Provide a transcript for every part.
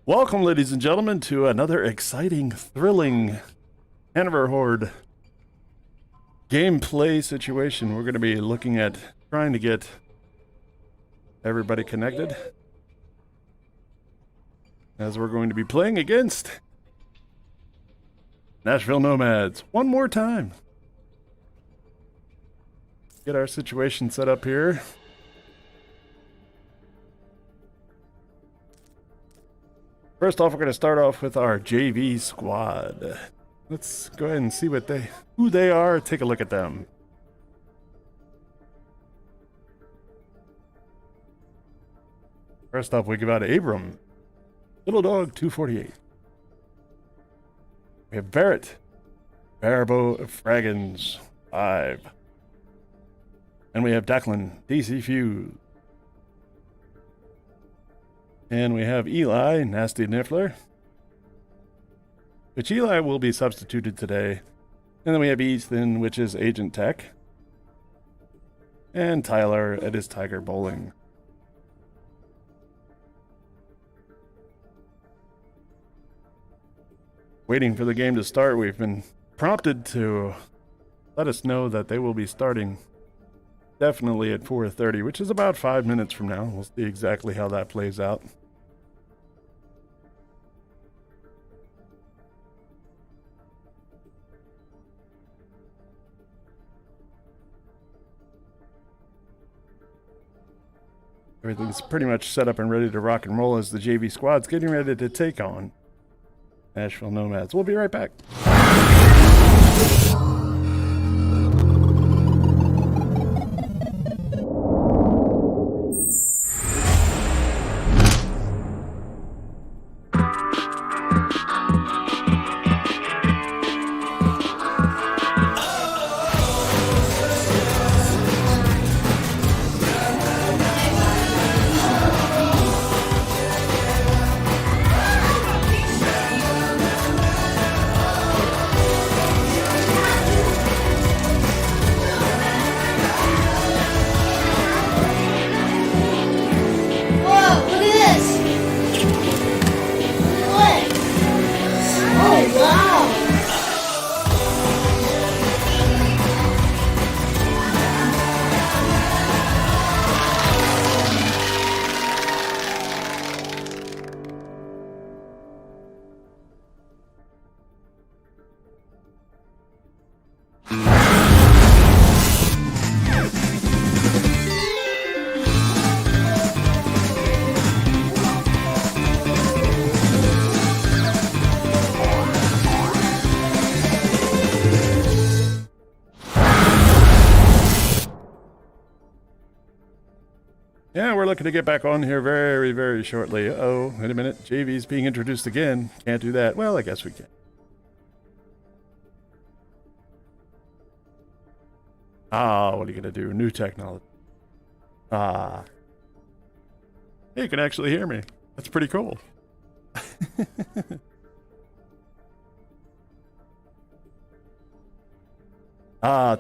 Welcome, ladies and gentlemen, to another exciting, thrilling Hanover Horde gameplay situation. We're going to be looking at trying to get everybody connected, as we're going to be playing against Nashville Nomads one more time. Get our situation set up here. First off, we're going to start off with our JV squad. Let's go ahead and see who they are. Take a look at them. First off, we give out Abram, Little Dog 248. We have Barrett, Barabo Fraggins 5. And we have Declan, DC Fuse. And we have Eli, Nasty Niffler, which Eli will be substituted today. And then we have Ethan, which is Agent Tech. And Tyler, it is Tiger Bowling. Waiting for the game to start, we've been prompted to let us know that they will be starting definitely at 4:30, which is about 5 minutes from now. We'll see exactly how that plays out. Everything's pretty much set up and ready to rock and roll as the JV squad's getting ready to take on Nashville Nomads. We'll be right back. Yeah, we're looking to get back on here very, very shortly. Oh, wait a minute. JV's being introduced again. Can't do that. Well, I guess we can. What are you going to do? New technology. Hey, you can actually hear me. That's pretty cool.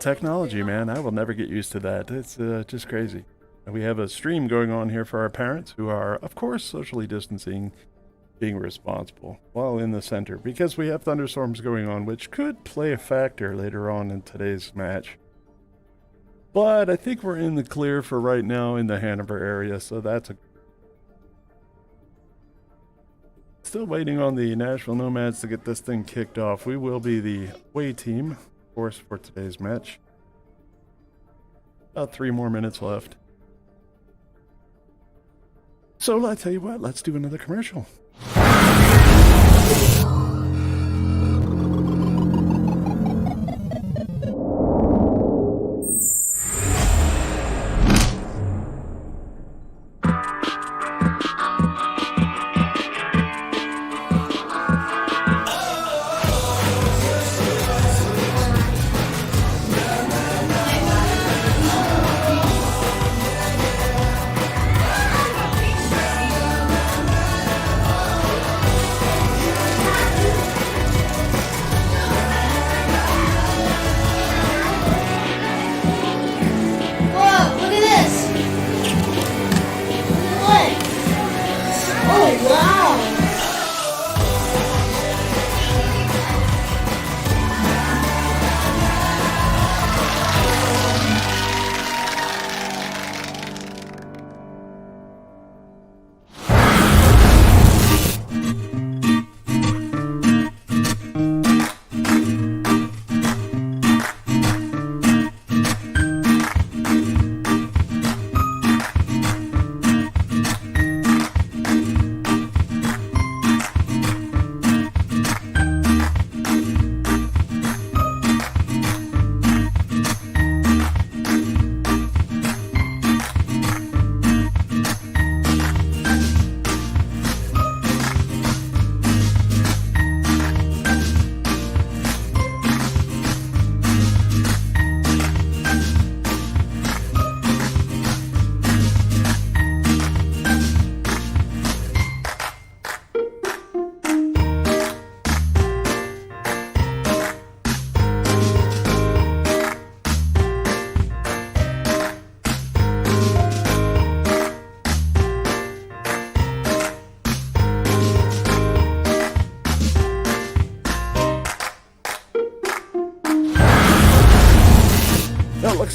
Technology, man. I will never get used to that. It's just crazy. We have a stream going on here for our parents who are, of course, socially distancing, being responsible while in the center, because we have thunderstorms going on, which could play a factor later on in today's match. But I think we're in the clear for right now in the Hanover area, so that's still waiting on the Nashville Nomads to get this thing kicked off. We will be the away team, of course, for today's match. About 3 more minutes left. So I tell you what, let's do another commercial.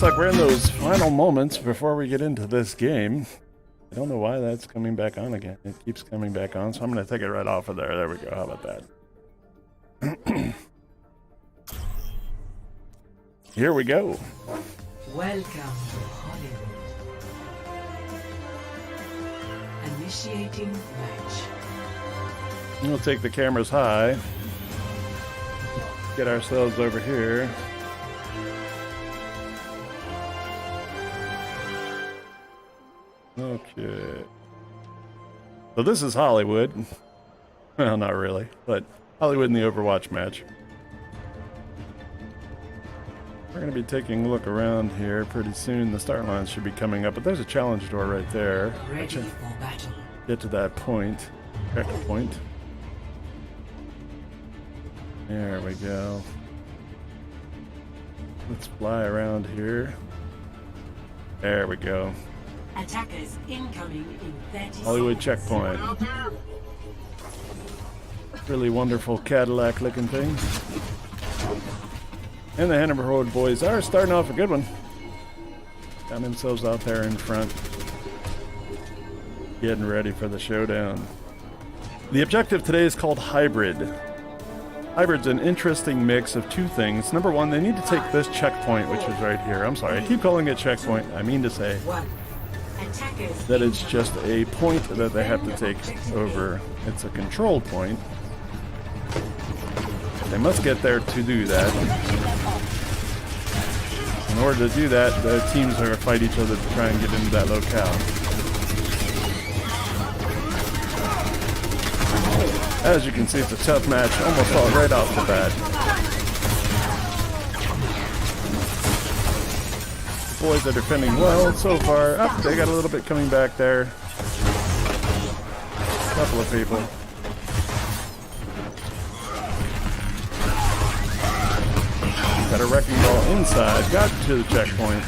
like we're in those final moments before we get into this game. I don't know why that's coming back on again. It keeps coming back on, so I'm going to take it right off of there. There we go. How about that? Here we go. Welcome to Hollywood. Initiating match. We'll take the cameras high. Get ourselves over here. Okay. So this is Hollywood. Well, not really, but Hollywood in the Overwatch match. We're going to be taking a look around here pretty soon. The start line should be coming up, but there's a challenge door right there. Ready for battle. Get to that point. Checkpoint. There we go. Let's fly around here. There we go. Attackers incoming in 30 Hollywood seconds. checkpoint. Really wonderful Cadillac looking thing. And the Hanover Horde boys are starting off a good one. Got themselves out there in front. Getting ready for the showdown. The objective today is called Hybrid. Hybrid's an interesting mix of two things. Number one, they need to take this checkpoint, which is right here. I'm sorry, I keep calling it checkpoint. I mean to say that it's just a point that they have to take over. It's a control point. They must get there to do that. In order to do that, the teams are going to fight each other to try and get into that locale. As you can see, it's a tough match, almost all right off the bat. The boys are defending well so far. Oh, they got a little bit coming back there. A couple of people. Got a wrecking ball inside, got to the checkpoint.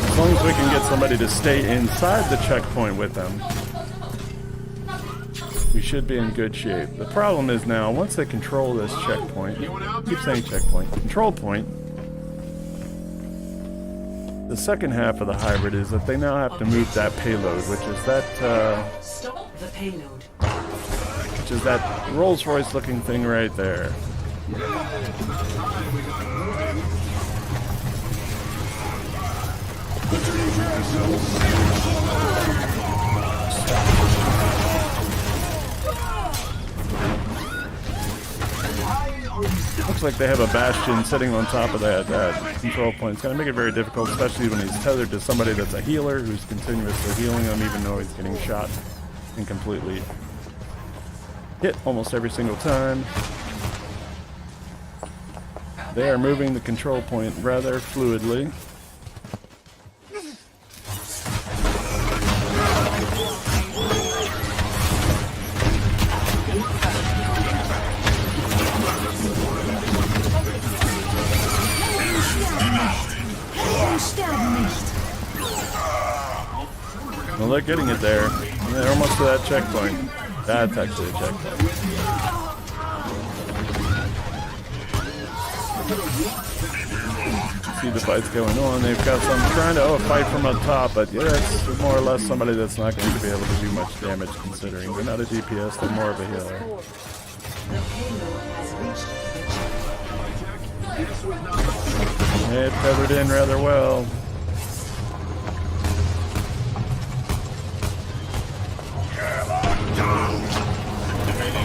As long as we can get somebody to stay inside the checkpoint with them, we should be in good shape. The problem is now, once they control this checkpoint, I keep saying checkpoint, control point, the second half of the hybrid is that they now have to move that payload, which is that, Stop the payload. which is that Rolls-Royce looking thing right there. Looks like they have a Bastion sitting on top of that control point. It's going to make it very difficult, especially when he's tethered to somebody that's a healer who's continuously healing him, even though he's getting shot and completely hit almost every single time. They are moving the control point rather fluidly. Well, they're getting it there. They're almost to that checkpoint. That's actually a checkpoint. See the fights going on. They've got some trying to fight from up top, but yeah, it's more or less somebody that's not going to be able to do much damage considering they're not a DPS, they're more of a healer. They feathered in rather well.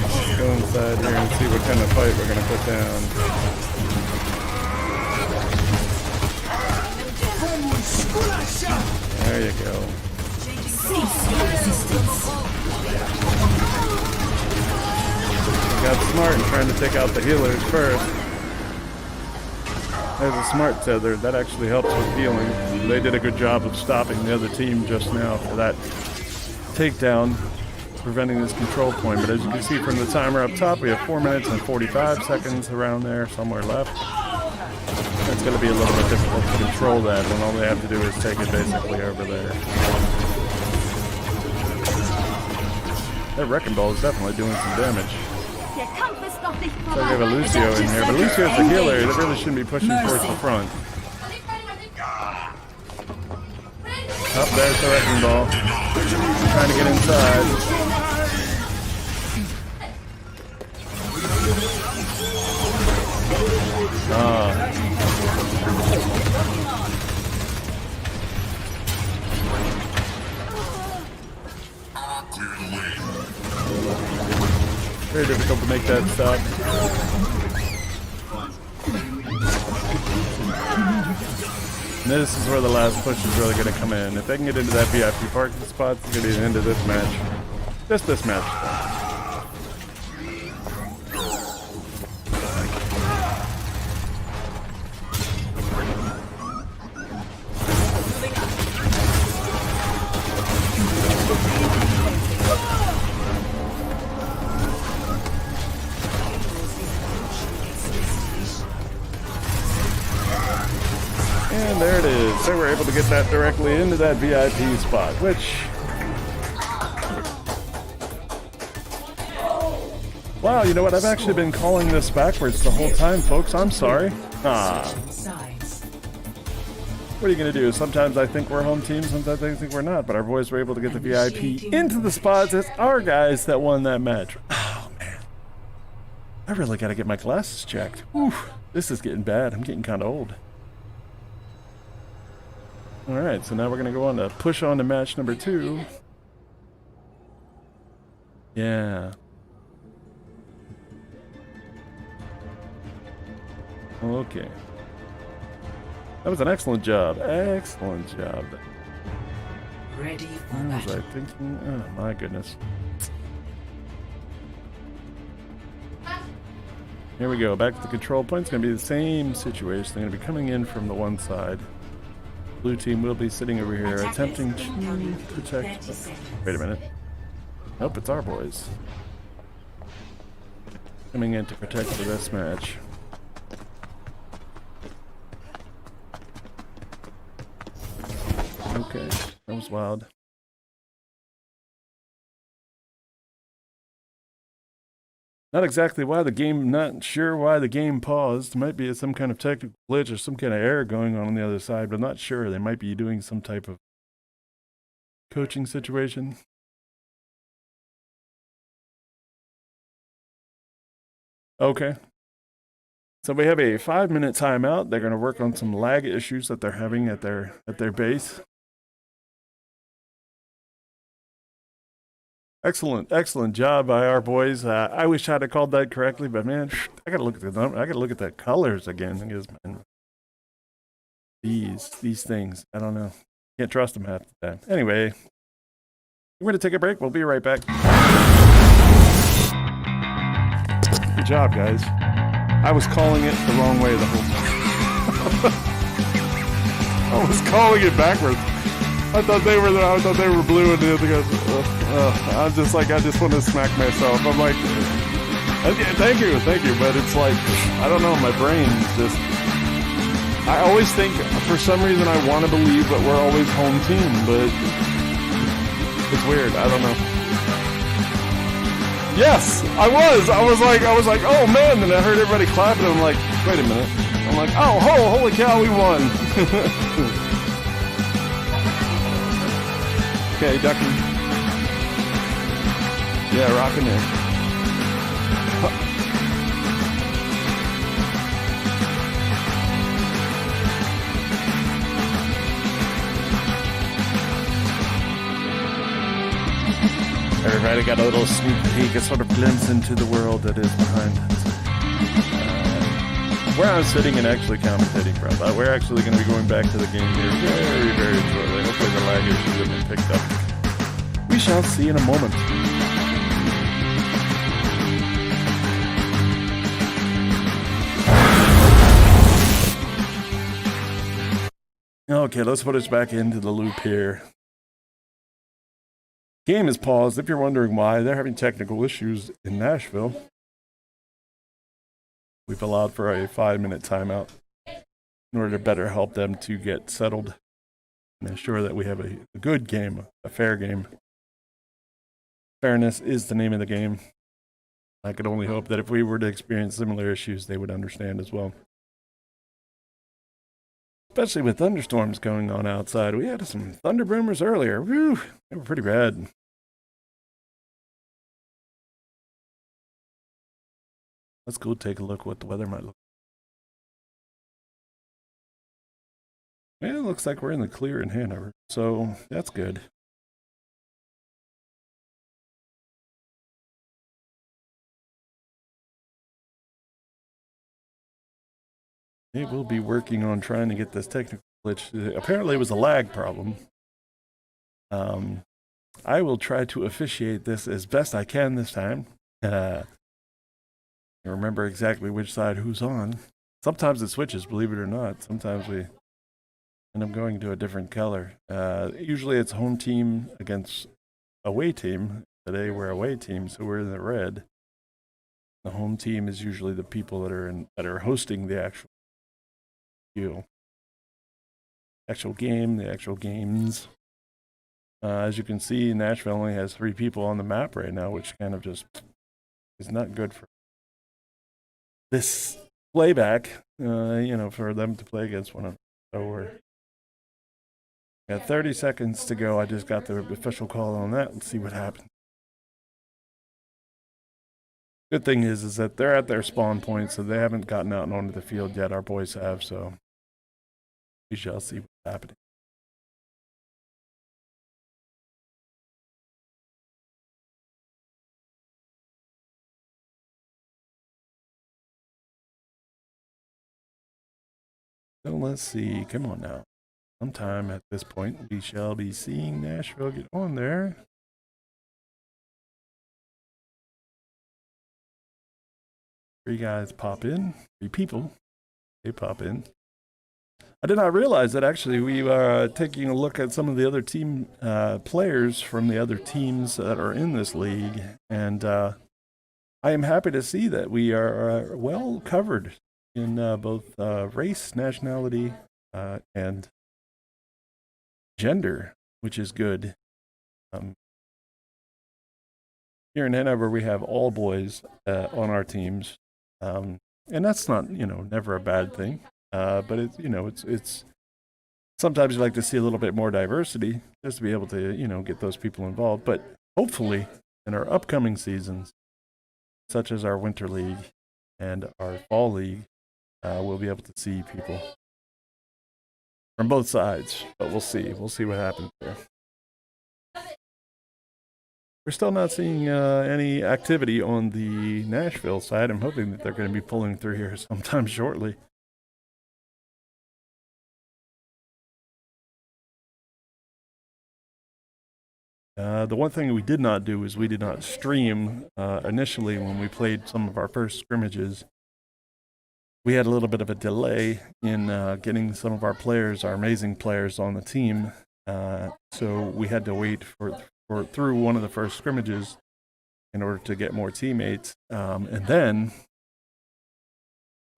Let's go inside here and see what kind of fight we're going to put down. There you go. Got smart in trying to take out the healers first. There's a smart tether. That actually helps with healing. They did a good job of stopping the other team just now for that takedown, preventing this control point. But as you can see from the timer up top, we have 4 minutes and 45 seconds around there, somewhere left. It's going to be a little bit difficult to control that when all they have to do is take it basically over there. That wrecking ball is definitely doing some damage. Der Kampf ist So we have a Lucio in here, but Lucio's the healer. That really shouldn't be pushing towards the front. Up there's the wrecking ball. Trying to get inside. Very difficult to make that stop. And this is where the last push is really going to come in. If they can get into that VIP parking spot, it's going to be the end of this match. Just this match. And there it is. They were able to get that directly into that VIP spot, which... Wow, you know what? I've actually been calling this backwards the whole time, folks. I'm sorry. What are you going to do? Sometimes I think we're home team, sometimes I think we're not. But our boys were able to get the VIP into the spots. It's our guys that won that match. Oh, man. I really got to get my glasses checked. Whew, this is getting bad. I'm getting kind of old. Alright, so now we're going to go on to push on to match number 2. Yeah. Okay. That was an excellent job. Excellent job. Ready for What was I battle. thinking? Oh, my goodness. Here we go. Back to the control point. It's going to be the same situation. They're going to be coming in from the one side. Blue team will be sitting over here attempting to protect. Wait a minute. Nope, it's our boys. Coming in to protect for this match. Okay, that was wild. Not exactly why the game, not sure why the game paused. Might be some kind of technical glitch or some kind of error going on the other side, but I'm not sure. They might be doing some type of coaching situation. Okay. So we have a 5-minute timeout. They're going to work on some lag issues that they're having at their base. Excellent job by our boys. I wish I'd have called that correctly, but man, I gotta look at the number. I gotta look at the colors again. I guess, man, these things, I don't know. Can't trust them half the time. Anyway, we're gonna take a break. We'll be right back. Good job, guys. I was calling it the wrong way the whole time. I was calling it backwards. I thought they were blue and the other guys. I just want to smack myself. I'm like, thank you, but it's like, I don't know, my brain just. I always think, for some reason, I want to believe that we're always home team, but it's weird. I don't know. Yes, I was like, oh man, and I heard everybody clapping. I'm like, wait a minute. I'm like, oh, holy cow, we won. Okay, ducking. Yeah, rocking there. Everybody got a little sneak peek, a sort of glimpse into the world that is behind us. Where I'm sitting and actually commentating from. We're actually going to be going back to the game here very shortly. Hopefully the lag issues have been picked up. We shall see in a moment. Okay, let's put us back into the loop here. Game is paused. If you're wondering why, they're having technical issues in Nashville. We've allowed for a 5-minute timeout in order to better help them to get settled and ensure that we have a good game, a fair game. Fairness is the name of the game. I could only hope that if we were to experience similar issues, they would understand as well. Especially with thunderstorms going on outside. We had some thunder boomers earlier. Whew, they were pretty bad. Let's go take a look what the weather might look like. Yeah, it looks like we're in the clear in Hanover, so that's good. They will be working on trying to get this technical glitch. Apparently it was a lag problem. I will try to officiate this as best I can this time. I remember exactly which side who's on. Sometimes it switches, believe it or not. Sometimes we end up going to a different color. Usually it's home team against away team. Today we're away team, so we're in the red. The home team is usually the people that are hosting the actual game, the actual games. As you can see, Nashville only has 3 people on the map right now, which kind of just is not good for this playback, for them to play against one another. So we're got 30 seconds to go. I just got the official call on that. Let's see what happens. Good thing is that they're at their spawn point, so they haven't gotten out and onto the field yet. Our boys have, so we shall see what's happening. So let's see. Come on now. Sometime at this point, we shall be seeing Nashville get on there. Three guys pop in. 3 people. They pop in. I did not realize that actually we are taking a look at some of the other team players from the other teams that are in this league. And I am happy to see that we are well covered in both race, nationality, and gender, which is good. Here in Hanover, we have all boys on our teams, and that's not, never a bad thing. But it's sometimes you like to see a little bit more diversity just to be able to, get those people involved. But hopefully, in our upcoming seasons, such as our winter league and our fall league, we'll be able to see people from both sides, but we'll see. We'll see what happens there. We're still not seeing any activity on the Nashville side. I'm hoping that they're going to be pulling through here sometime shortly. The one thing we did not do is we did not stream initially when we played some of our first scrimmages. We had a little bit of a delay in getting some of our players, our amazing players, on the team. So we had to wait for through one of the first scrimmages in order to get more teammates. And then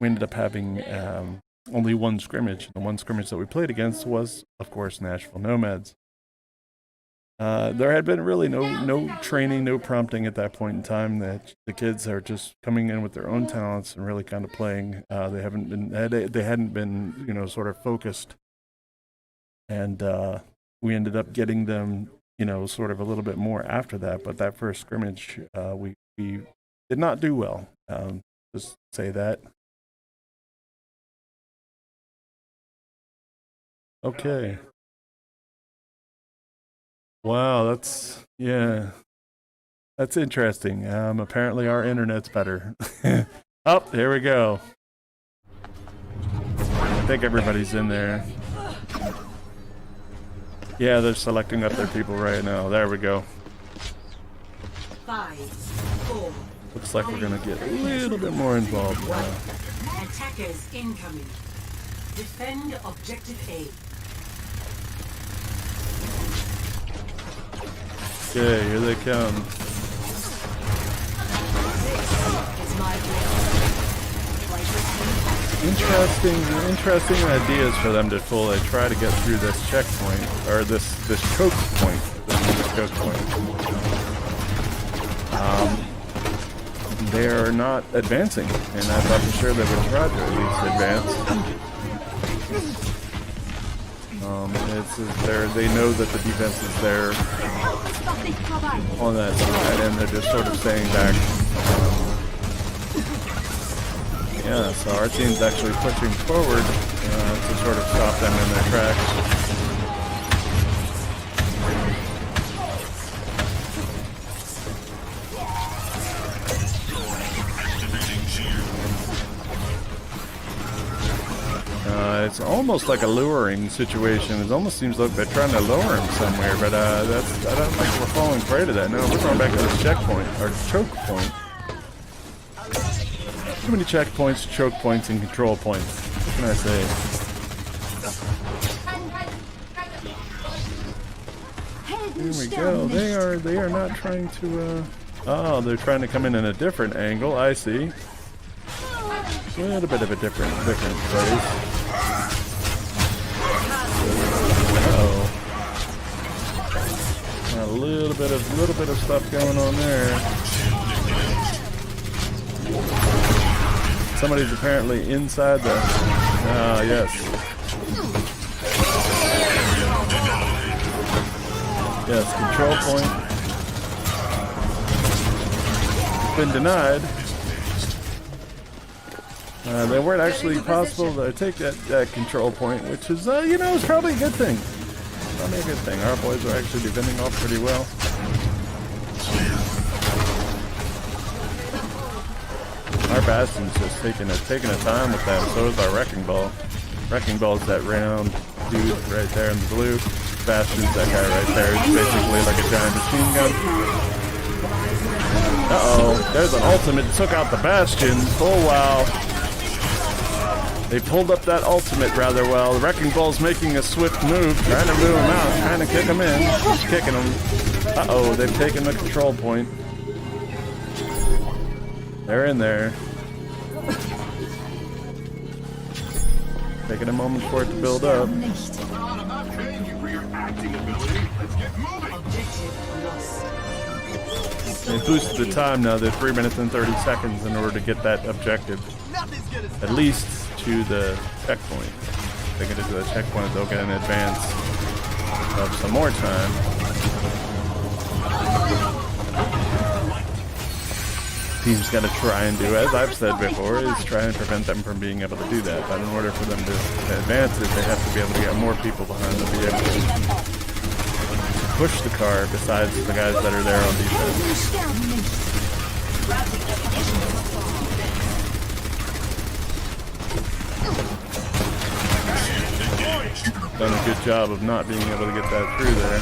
we ended up having only one scrimmage. The one scrimmage that we played against was, of course, Nashville Nomads. There had been really no training, no prompting at that point in time. That the kids are just coming in with their own talents and really kind of playing. They hadn't been sort of focused, and we ended up getting them sort of a little bit more after that. But that first scrimmage, we did not do well. Just say that. Okay. Wow, that's interesting. Apparently our internet's better. Oh, here we go. I think everybody's in there. Yeah, they're selecting up their people right now. There we go. 5, 4. Looks like we're gonna get a little bit more involved now. Attackers incoming. Defend objective A. Okay, here they come. Interesting ideas for them to pull. They try to get through this checkpoint, or this choke point. they are not advancing, and I thought for sure they would try to at least advance. They know that the defense is there on that side, and they're just sort of staying back. Yeah, so our team's actually pushing forward to sort of stop them in their tracks. It's almost like a luring situation. It almost seems like they're trying to lure him somewhere, but I don't think we're falling prey to that. No, we're going back to this checkpoint, or choke point. Too many checkpoints, choke points, and control points. What can I say? Here we go. They are not trying to. Oh, they're trying to come in a different angle. I see. A little bit of a different place. A little bit of stuff going on there. Somebody's apparently inside the. Yes. Yes, control point. Been denied. They weren't actually possible to take that control point, which is, is probably a good thing. Probably a good thing. Our boys are actually defending off pretty well. Our Bastion's just taking a time with them. So is our Wrecking Ball. Wrecking Ball's that round dude right there in the blue. Bastion's that guy right there. It's basically like a giant machine gun. Uh-oh. There's an ultimate. Took out the Bastion. Oh, wow. They pulled up that ultimate rather well. The Wrecking Ball's making a swift move, trying to move him out, trying to kick him in. Just kicking him. Uh-oh, they've taken the control point. They're in there. Taking a moment for it to build up. They boosted the time now. They're 3 minutes and 30 seconds in order to get that objective. At least to the checkpoint. If they get to the checkpoint, they'll get an advance of some more time. Team's got to try and do, as I've said before, is try and prevent them from being able to do that. But in order for them to advance it, they have to be able to get more people behind them to be able to push the car besides the guys that are there on defense. Done a good job of not being able to get that through there.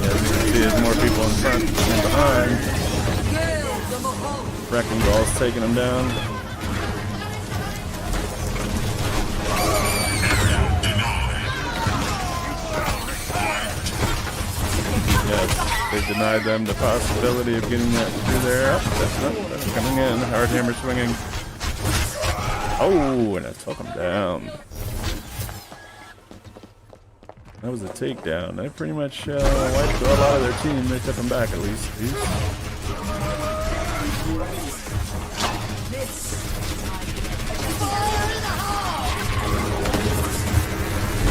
As you can see, there's more people in front and behind. Wrecking Ball's taking them down. Yes, they denied them the possibility of getting that through there. That's coming in. Hard hammer swinging. Oh, and it took them down. That was a takedown. They pretty much wiped a lot of their team. They took them back at least.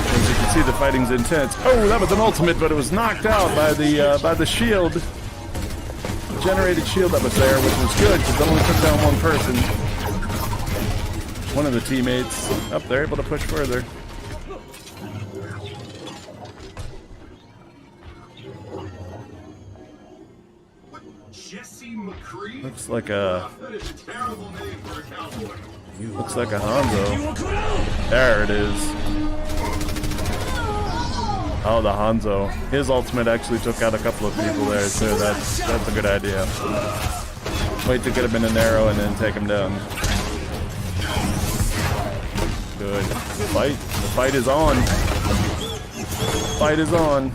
As you can see, the fighting's intense. Oh, that was an ultimate, but it was knocked out by the shield. The generated shield that was there, which was good because it only took down one person. One of the teammates up there able to push further. Looks like a Hanzo. There it is. Oh, the Hanzo. His ultimate actually took out a couple of people there too. That's a good idea. Wait to get him in an arrow and then take him down. Good. The fight is on. The fight is on.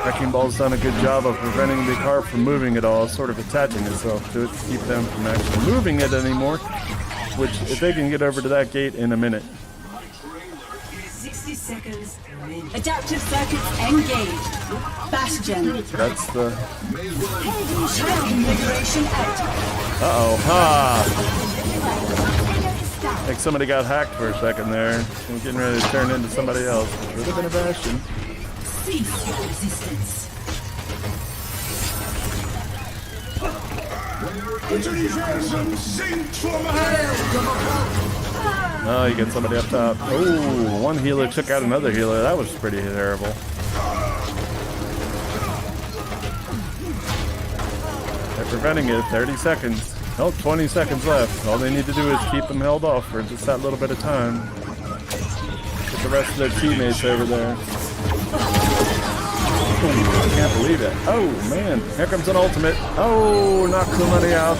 Wrecking Ball's done a good job of preventing the car from moving at all, sort of attaching itself to it to keep them from actually moving it anymore. which if they can get over to that gate in a minute. 60 seconds remaining. Adaptive circuits engaged. Bastion. That's the... Shell configuration active. Uh-oh. Ha! I think somebody got hacked for a second there. I'm getting ready to turn into somebody else. Would have been a Bastion. Cease your resistance. Oh, you get somebody up top. Oh, one healer took out another healer. That was pretty terrible. They're preventing it. 30 seconds. Oh, 20 seconds left. All they need to do is keep them held off for just that little bit of time. Get the rest of their teammates over there. Ooh, I can't believe it. Oh, man. Here comes an ultimate. Oh, knock somebody out.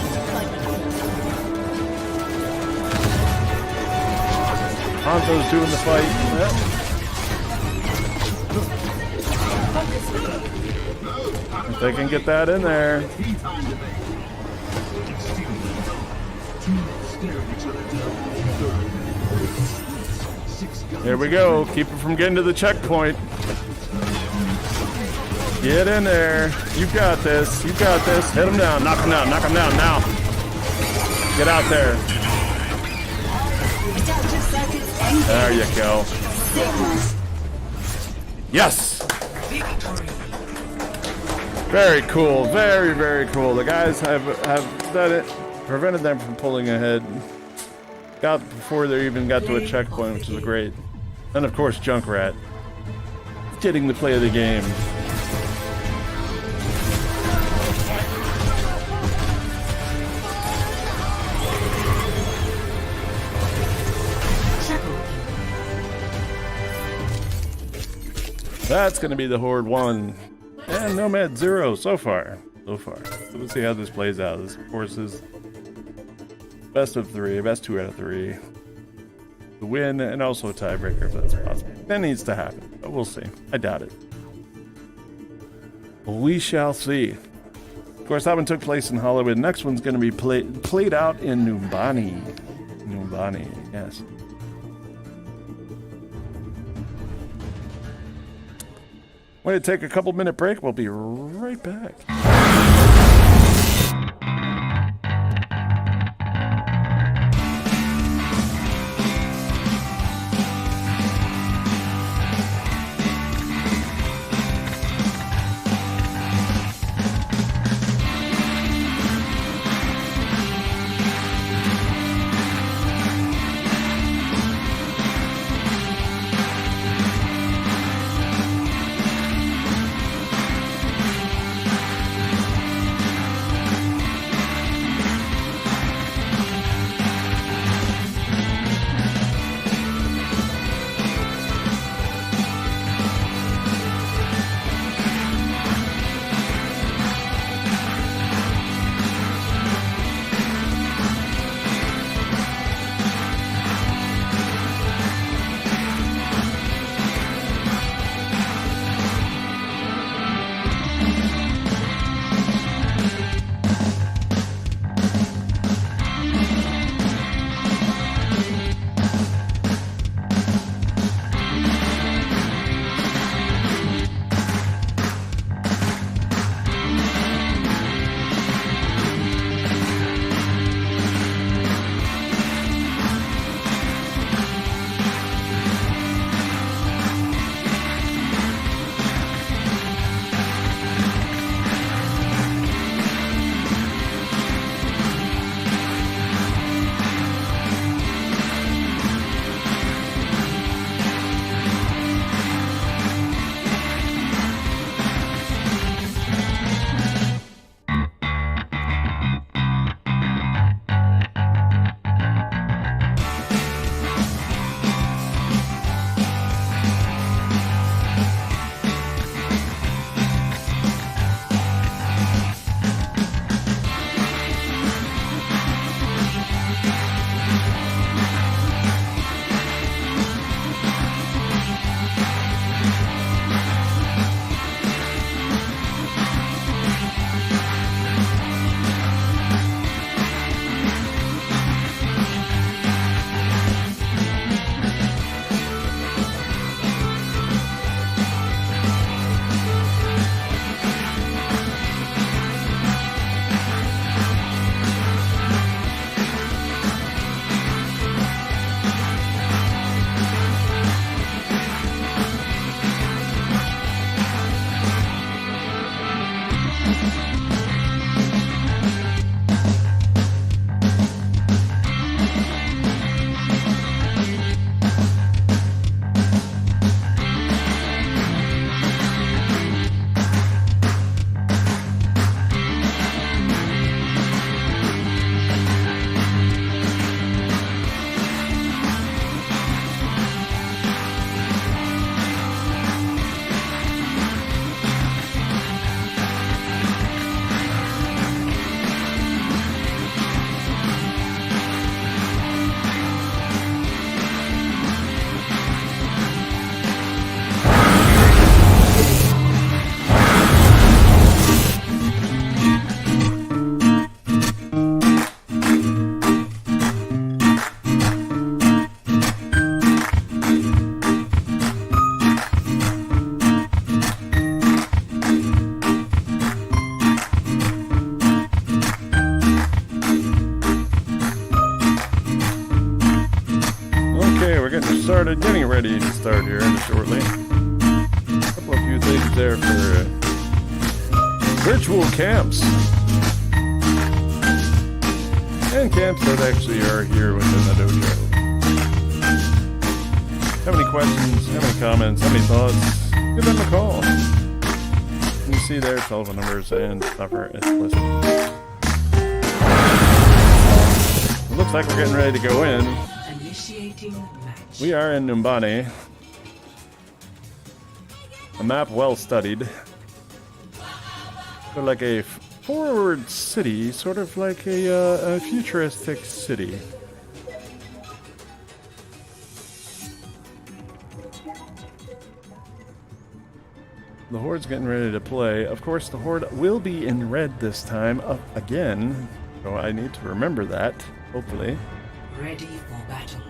Hanzo's doing the fight. Yep. If they can get that in there. Here we go. Keep it from getting to the checkpoint. Get in there. You got this. You got this. Hit him down. Knock him down. Knock him down now. Get out there. There you go. Yes. Very cool. Very, very cool. The guys have done it. Prevented them from pulling ahead. Got before they even got to a checkpoint, which is great. And of course, Junkrat getting the play of the game. That's going to be the Horde 1 and Nomad 0 so far. So we'll see how this plays out. This, of course, is best of 3, best 2 out of 3. The win and also a tiebreaker if that's possible. That needs to happen, but we'll see. I doubt it. We shall see. Of course, that one took place in Hollywood. Next one's going to be played out in Numbani. Numbani, yes. We're going to take a couple-minute break. We'll be right back. ready to start here shortly. A couple of few things there for virtual camps. And camps that actually are here within the dojo. Have any questions, have any comments, have any thoughts, give them a call. You see their telephone numbers and stuff are listed. It looks like we're getting ready to go in. Initiating match. We are in Numbani. A map well studied. Sort of like a forward city, sort of like a futuristic city. The Horde's getting ready to play. Of course, the Horde will be in red this time again, so I need to remember that, hopefully. Ready for battle.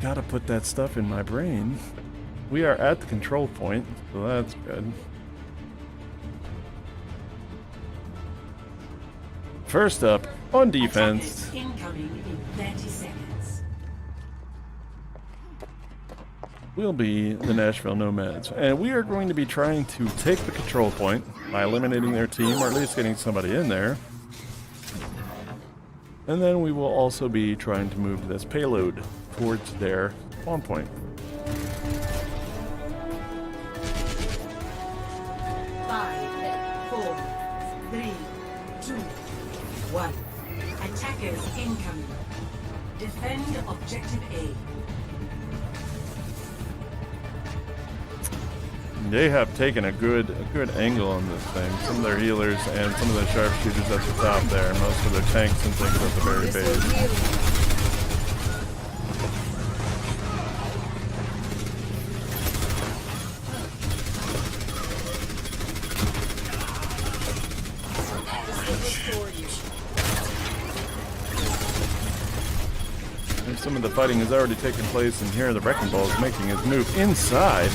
Gotta put that stuff in my brain. We are at the control point, so that's good. First up, on defense. Attackers incoming in 30 seconds. Will be the Nashville Nomads. And we are going to be trying to take the control point by eliminating their team, or at least getting somebody in there. And then we will also be trying to move this payload towards their spawn point. Five, 4, 3, 2, 1. Attackers incoming. Defend objective A. They have taken a good angle on this thing. Some of their healers and some of the sharpshooters at the top there. Most of their tanks and things at the very base. And some of the fighting has already taken place, and here the Wrecking Ball is making his move inside.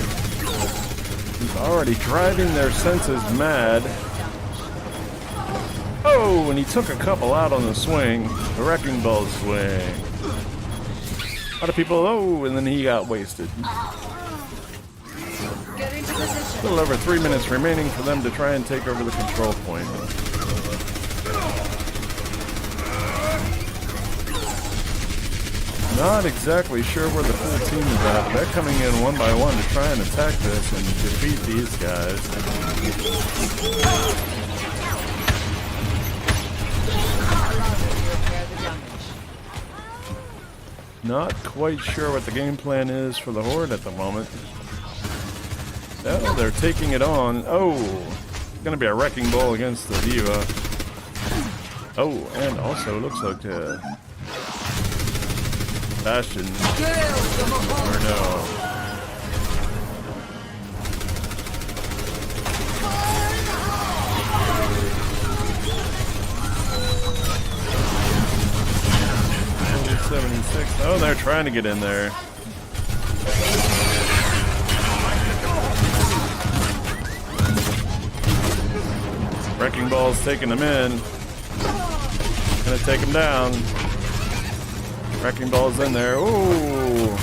He's already driving their senses mad. Oh, and he took a couple out on the swing. The Wrecking Ball swing. A lot of people, oh, and then he got wasted. A little over 3 minutes remaining for them to try and take over the control point. Not exactly sure where the full team is at. They're coming in one by one to try and attack this and defeat these guys. Not quite sure what the game plan is for the Horde at the moment. Oh, they're taking it on. Oh, it's going to be a Wrecking Ball against the Diva. Oh, and also looks like Bastion. Or no. Oh, they're trying to get in there. Wrecking Ball's taking them in. Gonna take them down. Wrecking Ball's in there. Ooh.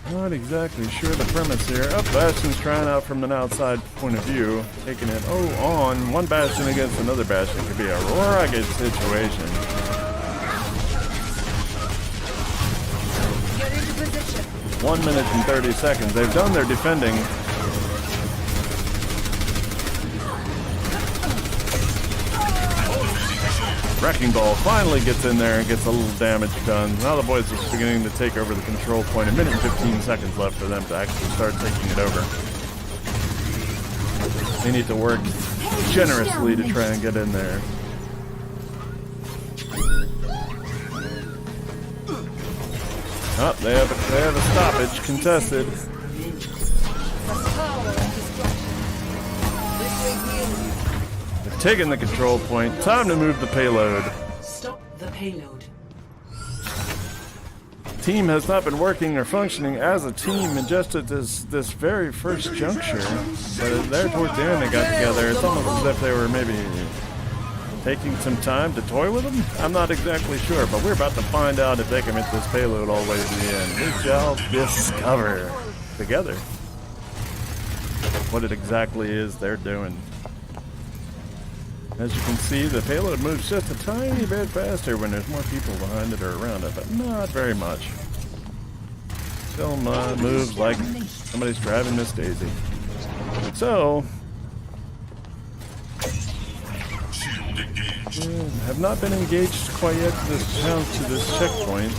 Not exactly sure the premise here. Oh, Bastion's trying out from an outside point of view. Taking it, on. One Bastion against another Bastion could be a rugged situation. Get into position. 1 minute and 30 seconds. They've done their defending. Wrecking Ball finally gets in there and gets a little damage done. Now the boys are beginning to take over the control point. 1 minute and 15 seconds left for them to actually start taking it over. They need to work generously to try and get in there. Oh, they have a stoppage contested. They're taking the control point. Time to move the payload. Stop the payload. team has not been working or functioning as a team and just at this very first juncture. But there towards the end they got together. It's almost as if they were maybe taking some time to toy with them. I'm not exactly sure, but we're about to find out if they can hit this payload all the way to the end. We shall discover together what it exactly is they're doing. As you can see, the payload moves just a tiny bit faster when there's more people behind it or around it, but not very much. Still moves like somebody's driving Miss Daisy. So, have not been engaged quite yet to this checkpoint.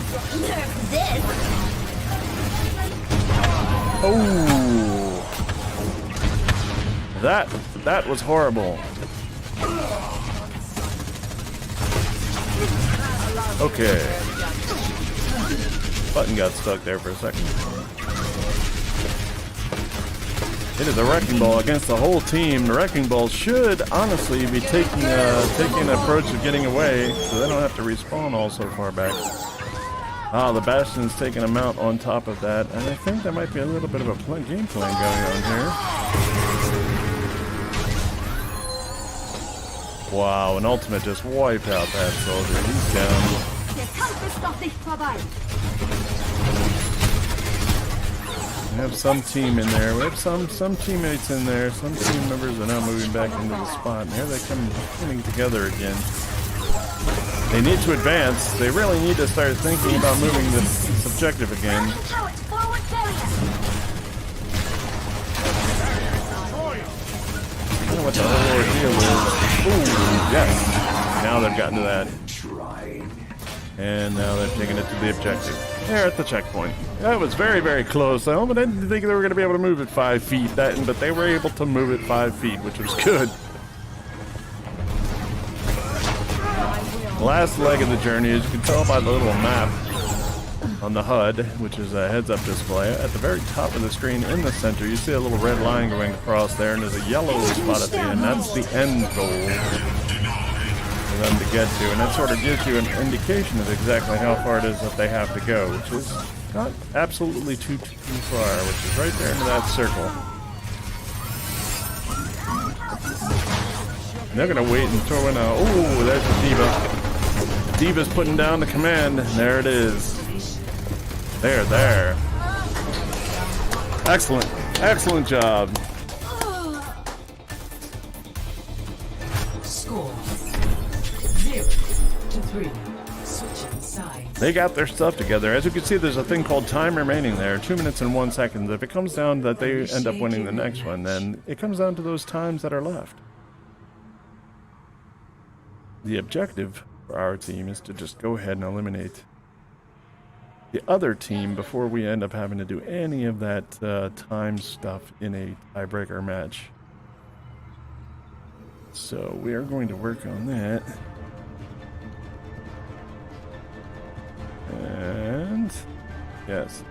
Oh, that was horrible. Okay. Button got stuck there for a second. It is a wrecking ball against the whole team. The wrecking ball should honestly be taking an approach of getting away, so they don't have to respawn all so far back. Ah, the Bastion's taking them out on top of that, and I think there might be a little bit of a game plan going on here. Wow, an ultimate just wiped out that soldier. He's down. We have some team in there. We have some teammates in there. Some team members are now moving back into the spot. And here they come coming together again. They need to advance. They really need to start thinking about moving this objective again. I don't know what the whole ordeal is. Ooh, yes. Now they've gotten to that. And now they're taking it to the objective. They're at the checkpoint. That was very, very close. I didn't think they were going to be able to move it 5 feet, but they were able to move it 5 feet, which was good. Last leg of the journey, as you can tell by the little map on the HUD, which is a heads-up display. At the very top of the screen in the center, you see a little red line going across there, and there's a yellow spot at the end. That's the end goal for them to get to, and that sort of gives you an indication of exactly how far it is that they have to go, which is not absolutely too far, which is right there into that circle. And they're going to wait and throw in a... Oh, there's a diva. Diva's putting down the command. There it is. There. Excellent job. Score 0-3. Switching sides. They got their stuff together. As you can see, there's a thing called time remaining there. 2 minutes and 1 second. If it comes down that they end up winning the next one, then it comes down to those times that are left. The objective for our team is to just go ahead and eliminate the other team before we end up having to do any of that time stuff in a tiebreaker match. So we are going to work on that. And yes.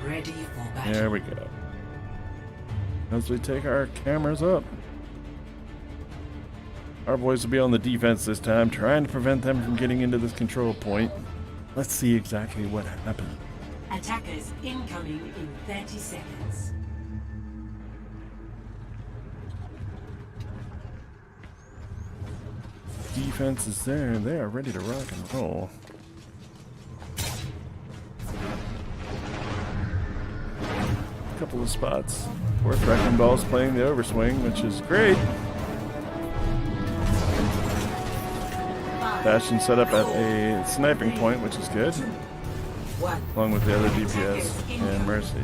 Ready for battle. There we go. As we take our cameras up. Our boys will be on the defense this time, trying to prevent them from getting into this control point. Let's see exactly what happened. Attackers incoming in 30 seconds. Defense is there. They are ready to rock and roll. A couple of spots. Fourth wrecking ball's playing the overswing, which is great. Bastion set up at a sniping point, which is good, along with the other DPS and Mercy.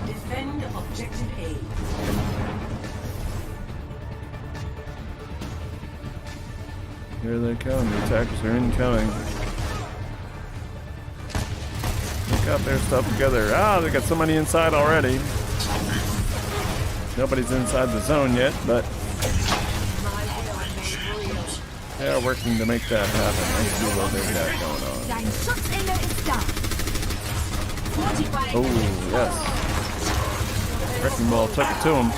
Defend objective A. Here they come. The attackers are incoming. They got their stuff together. Ah, they got somebody inside already. Nobody's inside the zone yet, but they are working to make that happen. Let's see what they've got going on. Oh, yes. Wrecking ball took it to him.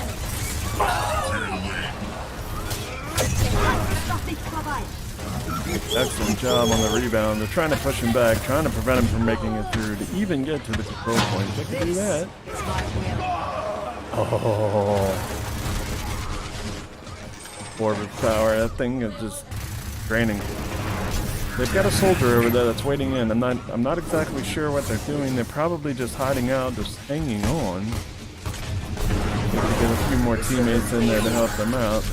Excellent job on the rebound. They're trying to push him back, trying to prevent him from making it through to even get to the control point. They can do that. Oh. Orb of power. That thing is just draining. They've got a soldier over there that's waiting in. I'm not exactly sure what they're doing. They're probably just hiding out, just hanging on. Get a few more teammates in there to help them out.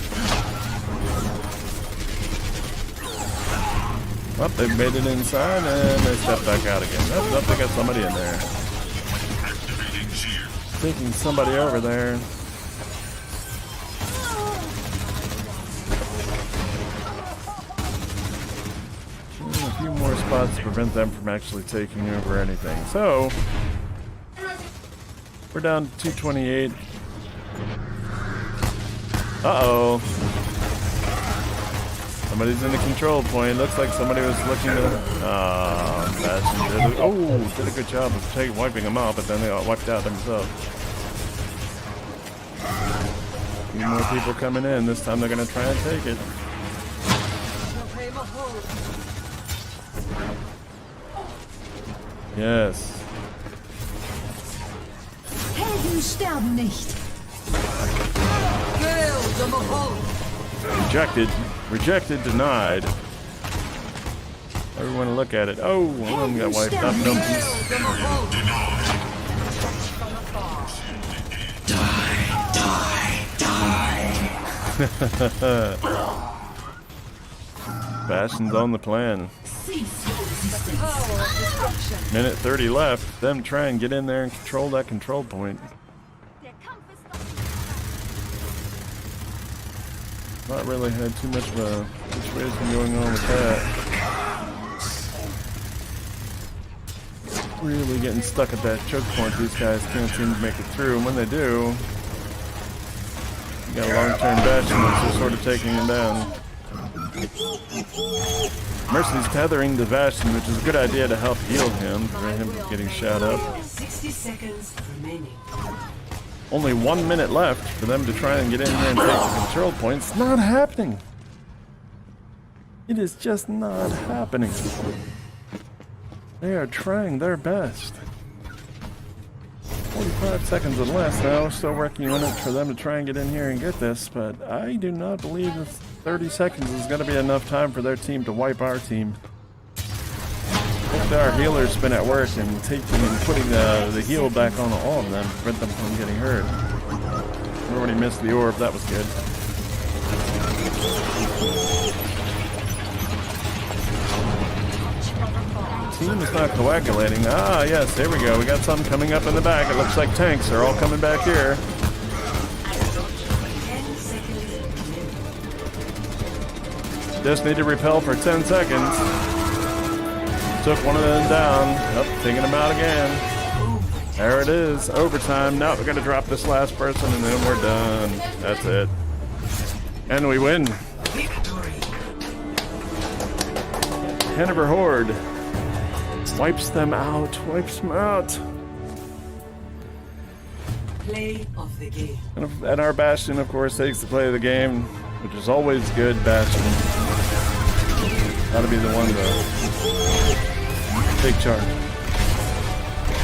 Oh, they've made it inside and they step back out again. Oh, they got somebody in there. Taking somebody over there. A few more spots to prevent them from actually taking over anything. So, we're down to 228. Uh-oh. Somebody's in the control point. Looks like somebody was looking to... did a good job of wiping them out, but then they all wiped out themselves. A few more people coming in. This time they're going to try and take it. Yes. Helden sterben nicht. Rejected, denied. Everyone look at it. Oh, one got wiped up. No peace. Die. Bastion's on the plan. Minute 30 left. Them try and get in there and control that control point. Not really had too much of a situation going on with that. Really getting stuck at that choke point. These guys can't seem to make it through, and when they do, you got a long-term Bastion that's just sort of taking him down. Mercy's tethering the Bastion, which is a good idea to help heal him, prevent him from getting shot up. 60 seconds remaining. Only 1 minute left for them to try and get in here and take the control points. It's not happening. It is just not happening. They are trying their best. 45 seconds or less now. Still working on it for them to try and get in here and get this, but I do not believe that 30 seconds is going to be enough time for their team to wipe our team. Our healer's been at work and putting the heal back on all of them to prevent them from getting hurt. We already missed the orb, that was good. Team is not coagulating. Ah, yes, there we go. We got some coming up in the back. It looks like tanks are all coming back here. Just need to repel for 10 seconds. Took one of them down. Yep, taking them out again. There it is. Overtime. Now we're going to drop this last person and then we're done. That's it. And we win. Hanover Horde wipes them out. Play of the game. And our Bastion, of course, takes the play of the game, which is always good. Bastion. Gotta be the one to take charge.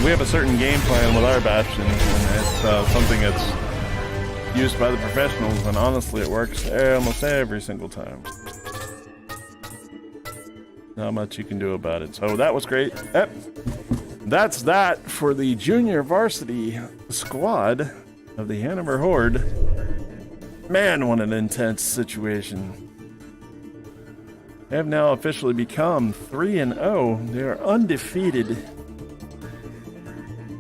We have a certain game plan with our Bastion, and it's something that's used by the professionals, and honestly it works almost every single time. Not much you can do about it. So that was great. Yep. That's that for the Junior Varsity squad of the Hanover Horde. Man, what an intense situation. They have now officially become 3-0. They are undefeated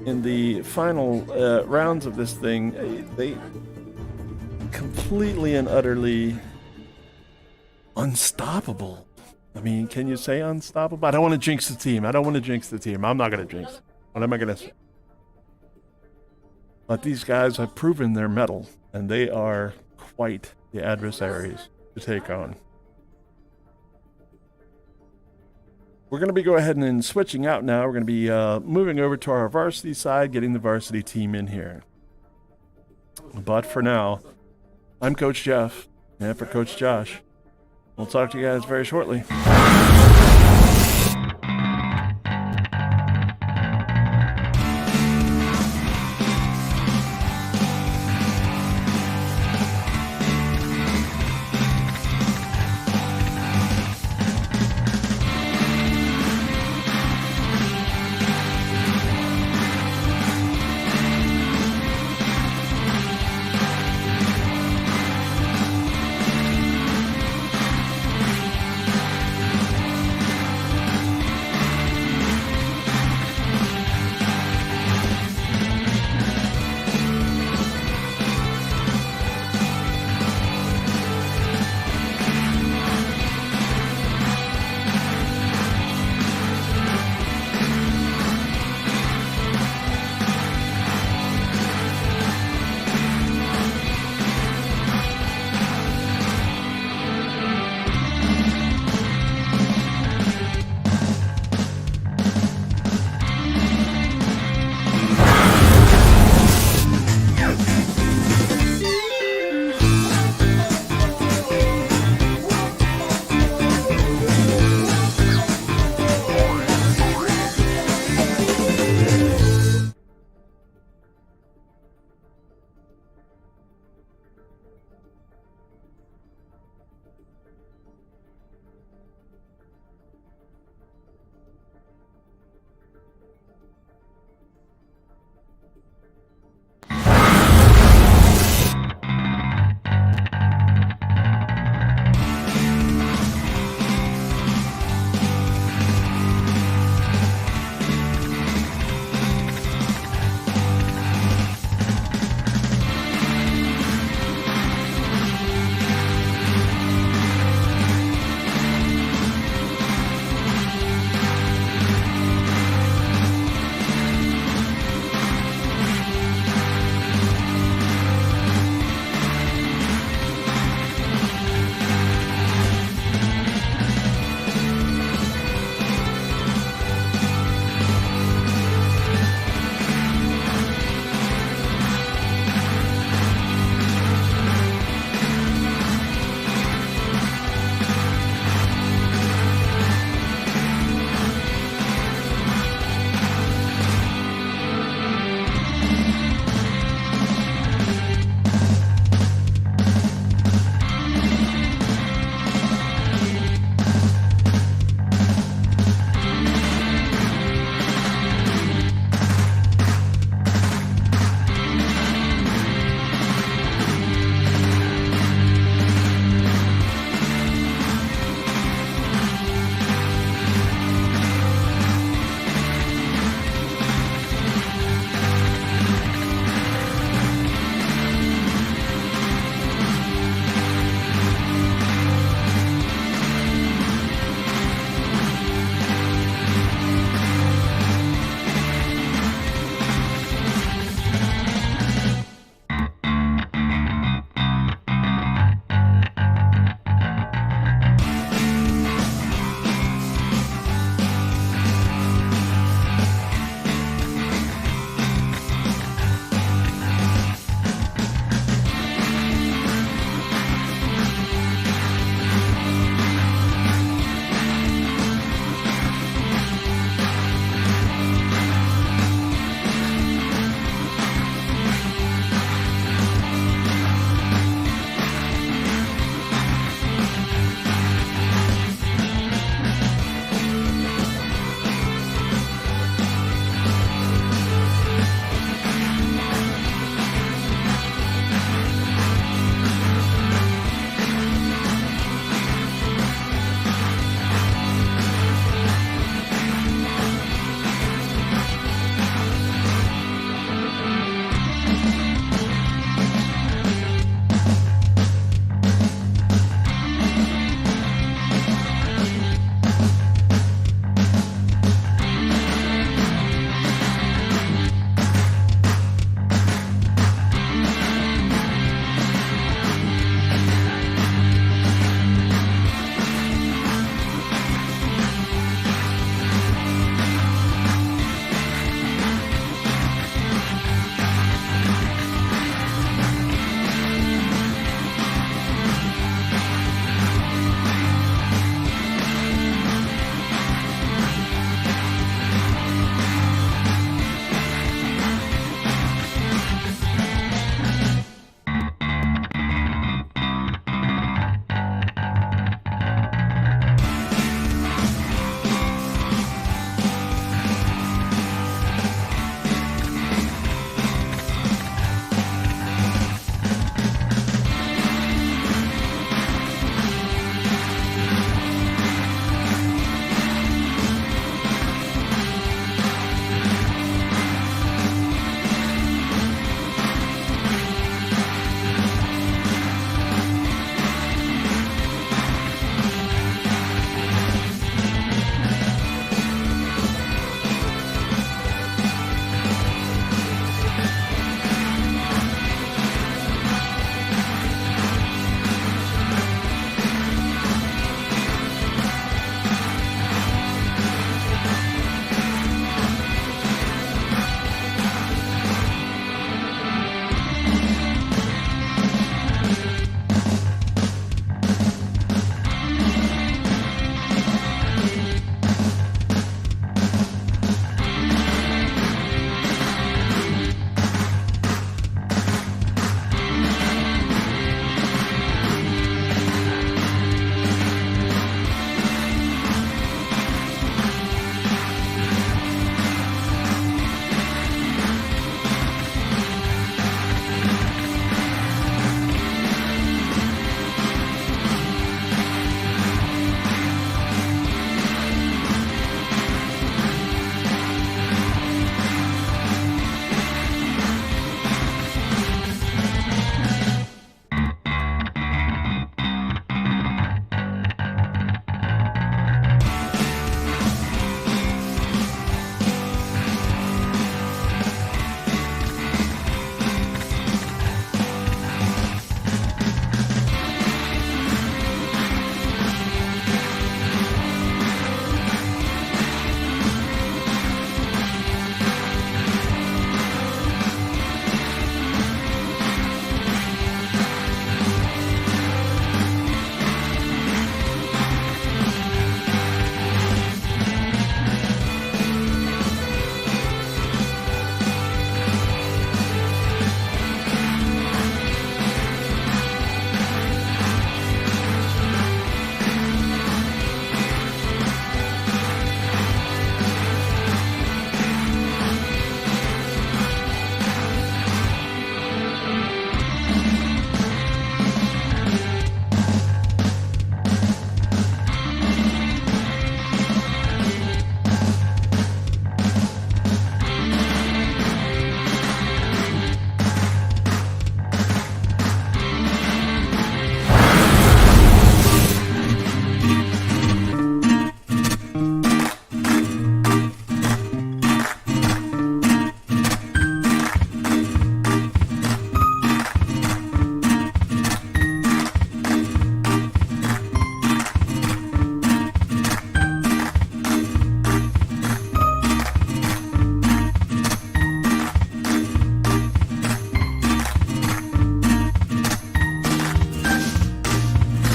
in the final rounds of this thing. They completely and utterly unstoppable. I mean, can you say unstoppable? I don't want to jinx the team. I'm not going to jinx. What am I going to say? But these guys have proven their mettle, and they are quite the adversaries to take on. We're going to be go ahead and switching out now. We're going to be moving over to our varsity side, getting the varsity team in here. But for now, I'm Coach Jeff, and for Coach Josh, We'll talk to you guys very shortly.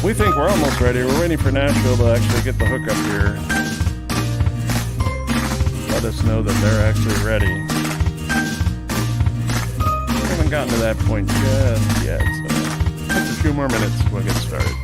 We think we're almost ready. We're waiting for Nashville to actually get the hook up here. Let us know that they're actually ready. We haven't gotten to that point just yet, so just a few more minutes, we'll get started.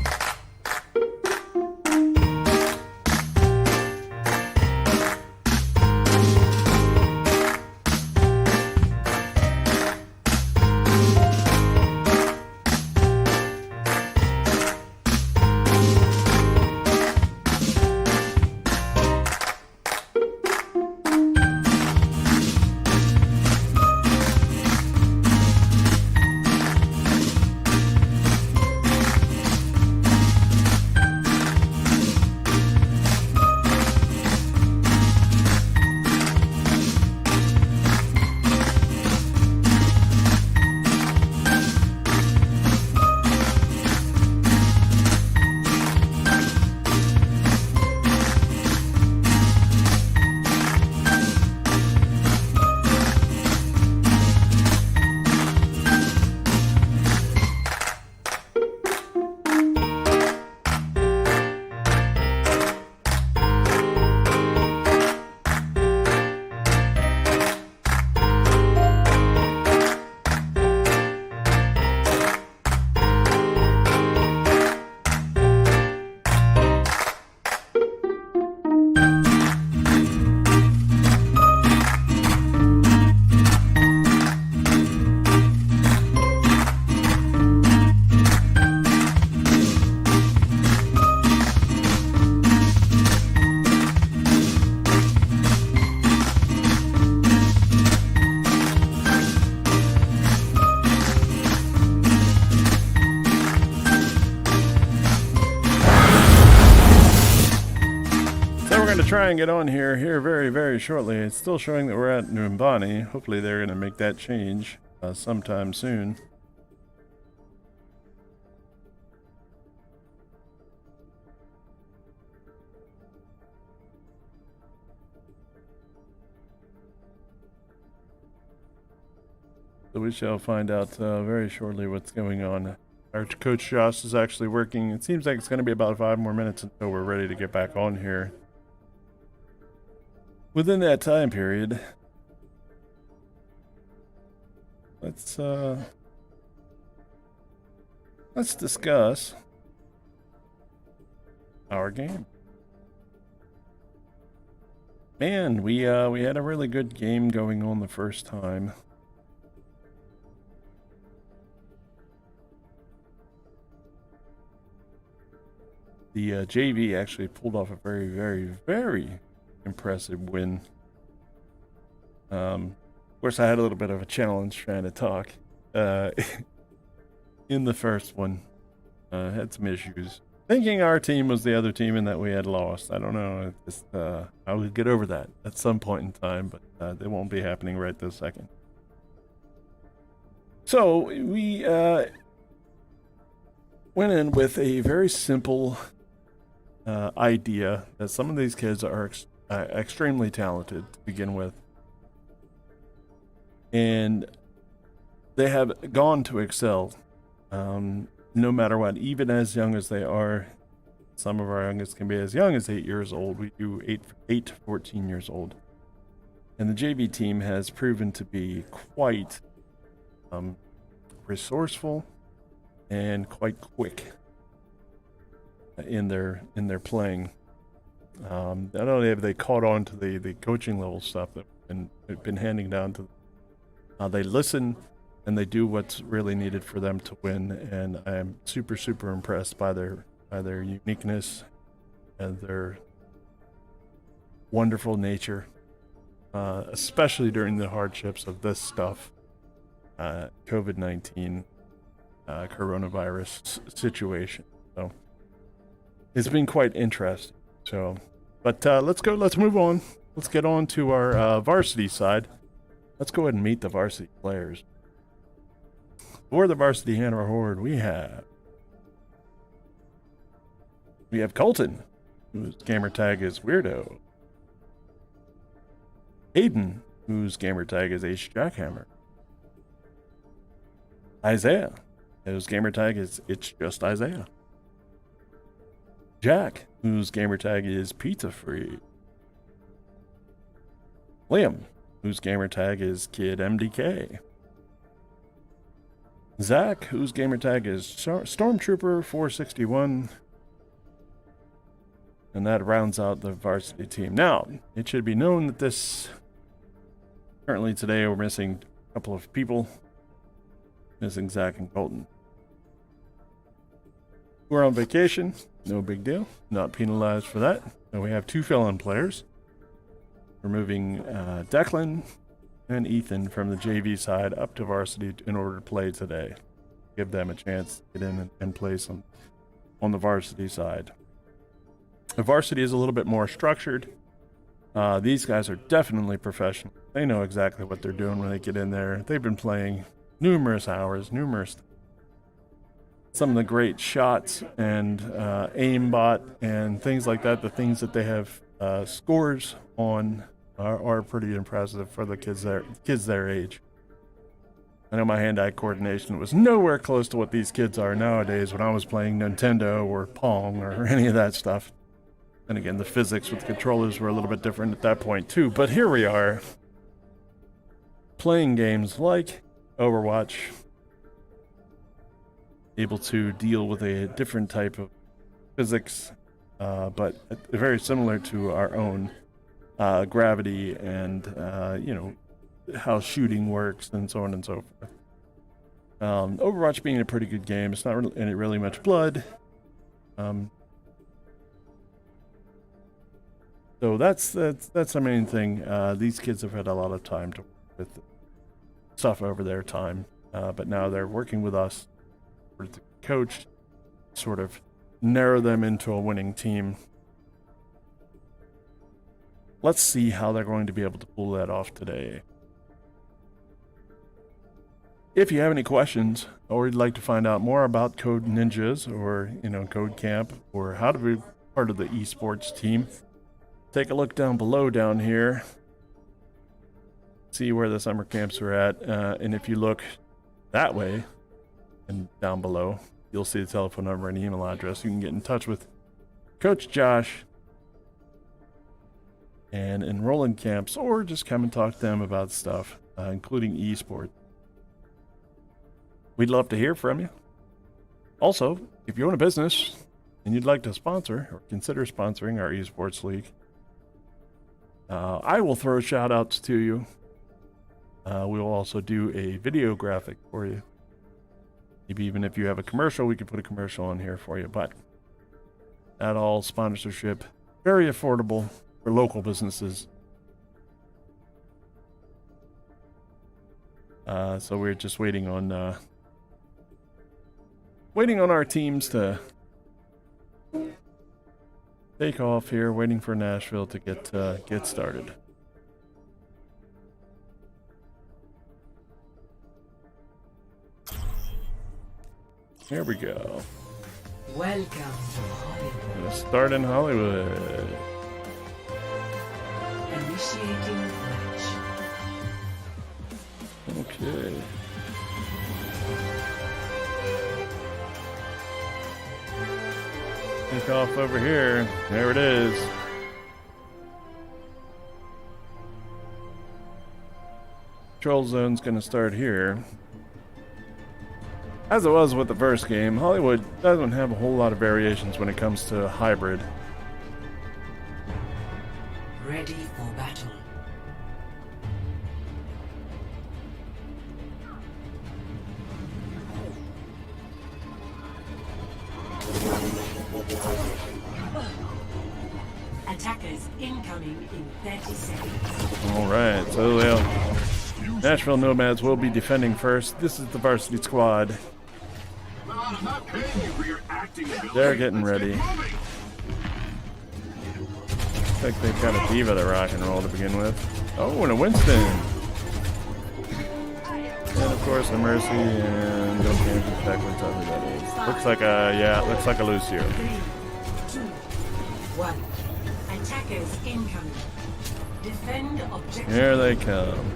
Try and get on here very, very shortly. It's still showing that we're at Numbani. Hopefully they're going to make that change sometime soon. So we shall find out very shortly what's going on. Our coach Josh is actually working. It seems like it's going to be about 5 more minutes until we're ready to get back on here. Within that time period, let's discuss our game. Man, we had a really good game going on the first time. The JV actually pulled off a very, very, very impressive win. Of course, I had a little bit of a challenge trying to talk in the first one. Had some issues. Thinking our team was the other team and that we had lost. I don't know. Just, I will get over that at some point in time, but it won't be happening right this second. So we went in with a very simple idea that some of these kids are extremely talented to begin with, and they have gone to excel no matter what, even as young as they are. Some of our youngest can be as young as 8 years old. We do 8 to 14 years old, and the JV team has proven to be quite resourceful and quite quick in their playing. Not only have they caught on to the coaching level stuff that we've been handing down to them, they listen and they do what's really needed for them to win. And I am super, super impressed by their uniqueness and their wonderful nature, especially during the hardships of this stuff, COVID-19, coronavirus situation. So it's been quite interesting. So, but let's move on. Let's get on to our varsity side. Let's go ahead and meet the varsity players. For the varsity Hanover Horde, we have Colton, whose gamer tag is Weirdo. Hayden, whose gamer tag is H Jackhammer. Isaiah, whose gamer tag is It's Just Isaiah. Jack, whose gamertag is Pizza Free. Liam, whose gamertag is Kid MDK. Zach, whose gamertag is Stormtrooper 461. And that rounds out the varsity team. Now, it should be known that currently today we're missing a couple of people. Missing Zach and Colton. We're on vacation. No big deal. Not penalized for that. And we have 2 fill-in players. We're moving Declan and Ethan from the JV side up to varsity in order to play today. Give them a chance to get in and play some on the varsity side. The varsity is a little bit more structured. These guys are definitely professional. They know exactly what they're doing when they get in there. They've been playing numerous hours, some of the great shots and aimbot and things like that. The things that they have scores on are pretty impressive for the kids their age. I know my hand-eye coordination was nowhere close to what these kids are nowadays when I was playing Nintendo or Pong or any of that stuff. And again, the physics with the controllers were a little bit different at that point too. But here we are, playing games like Overwatch, able to deal with a different type of physics, but very similar to our own gravity and, how shooting works and so on and so forth. Overwatch being a pretty good game, it's not really much blood. So that's the main thing. These kids have had a lot of time to work with stuff over their time, but now they're working with us to coach, sort of narrow them into a winning team. Let's see how they're going to be able to pull that off today. If you have any questions or you'd like to find out more about Code Ninjas or, Code Camp or how to be part of the esports team, take a look down below down here. See where the summer camps are at. And if you look that way and down below, you'll see the telephone number and email address. You can get in touch with Coach Josh and enroll in camps or just come and talk to them about stuff, including esports. We'd love to hear from you. Also, if you own a business and you'd like to sponsor or consider sponsoring our esports league, I will throw shout outs to you. We will also do a video graphic for you. Maybe even if you have a commercial, we could put a commercial on here for you. But that all sponsorship, very affordable for local businesses. So we're just waiting on our teams to take off here, waiting for Nashville to get started. Here we go. Welcome to Hollywood. Let's start in Hollywood. Initiating match. Okay. Take off over here. There it is. Control zone's gonna start here. As it was with the first game, Hollywood doesn't have a whole lot of variations when it comes to hybrid. Ready for battle. Attackers incoming in 30 seconds. Alright, so Nashville Nomads will be defending first. This is the varsity squad. They're getting ready. Looks like they've got a diva to rock and roll to begin with. Oh, and a Winston. And of course a Mercy and don't change exactly who that is. Looks like a Lucio. 3, 2, 1. Attackers incoming. Defend objective. Here they come.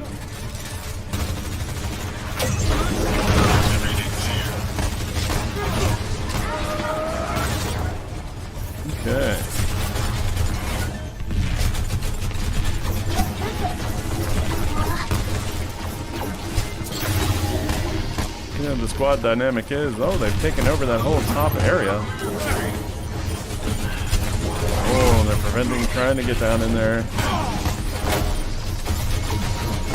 squad dynamic is. Oh, they've taken over that whole top area. Oh, they're preventing trying to get down in there.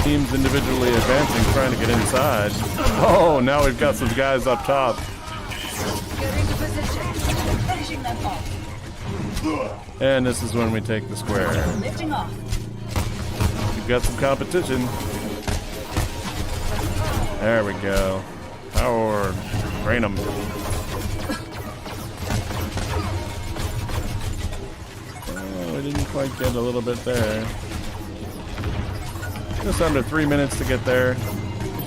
Teams individually advancing, trying to get inside. Oh, now we've got some guys up top. And this is when we take the square. We've got some competition. There we go. Power. Rain them. Oh, we didn't quite get a little bit there. Just under 3 minutes to get there.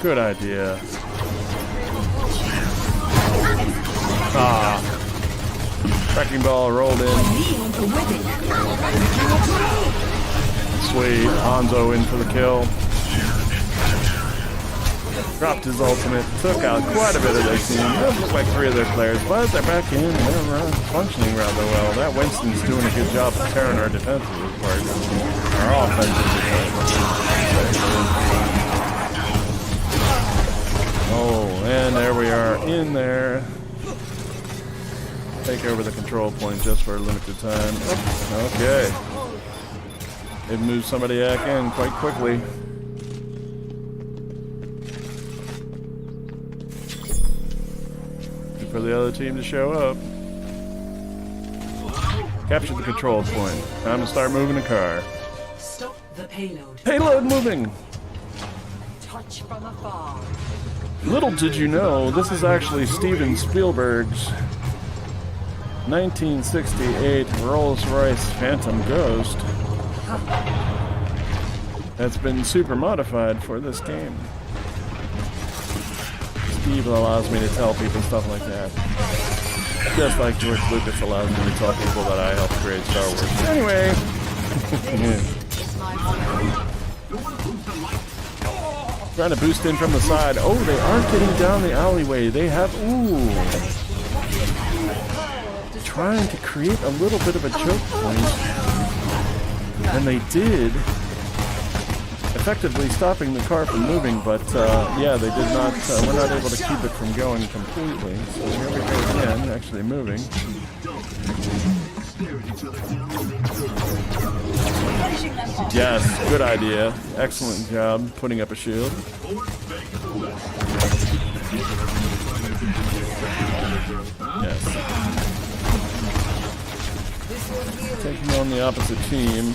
Good idea. Ah. Wrecking ball rolled in. Sweet. Hanzo in for the kill. Dropped his ultimate. Took out quite a bit of their team. Doesn't look like 3 of their players, but they're back in. They're functioning rather well. That Winston's doing a good job of tearing our defensive apart. Our offensive defense. Oh, and there we are in there. Take over the control point just for a limited time. Oh, okay. They've moved somebody back in quite quickly. For the other team to show up. Capture the control point. Time to start moving the car. Stop the payload. Payload moving! Touch from afar. Little did you know, this is actually Steven Spielberg's 1968 Rolls-Royce Phantom Ghost. That's been super modified for this game. Steve allows me to tell people stuff like that. Just like George Lucas allows me to tell people that I helped create Star Wars. Anyway. Trying to boost in from the side. Oh, they aren't getting down the alleyway. They have... Ooh. Trying to create a little bit of a choke point. And they did. Effectively stopping the car from moving, but yeah, they did not, we're not able to keep it from going completely. So here we go again, actually moving. Yes, good idea. Excellent job putting up a shield. Yes. Taking on the opposite team.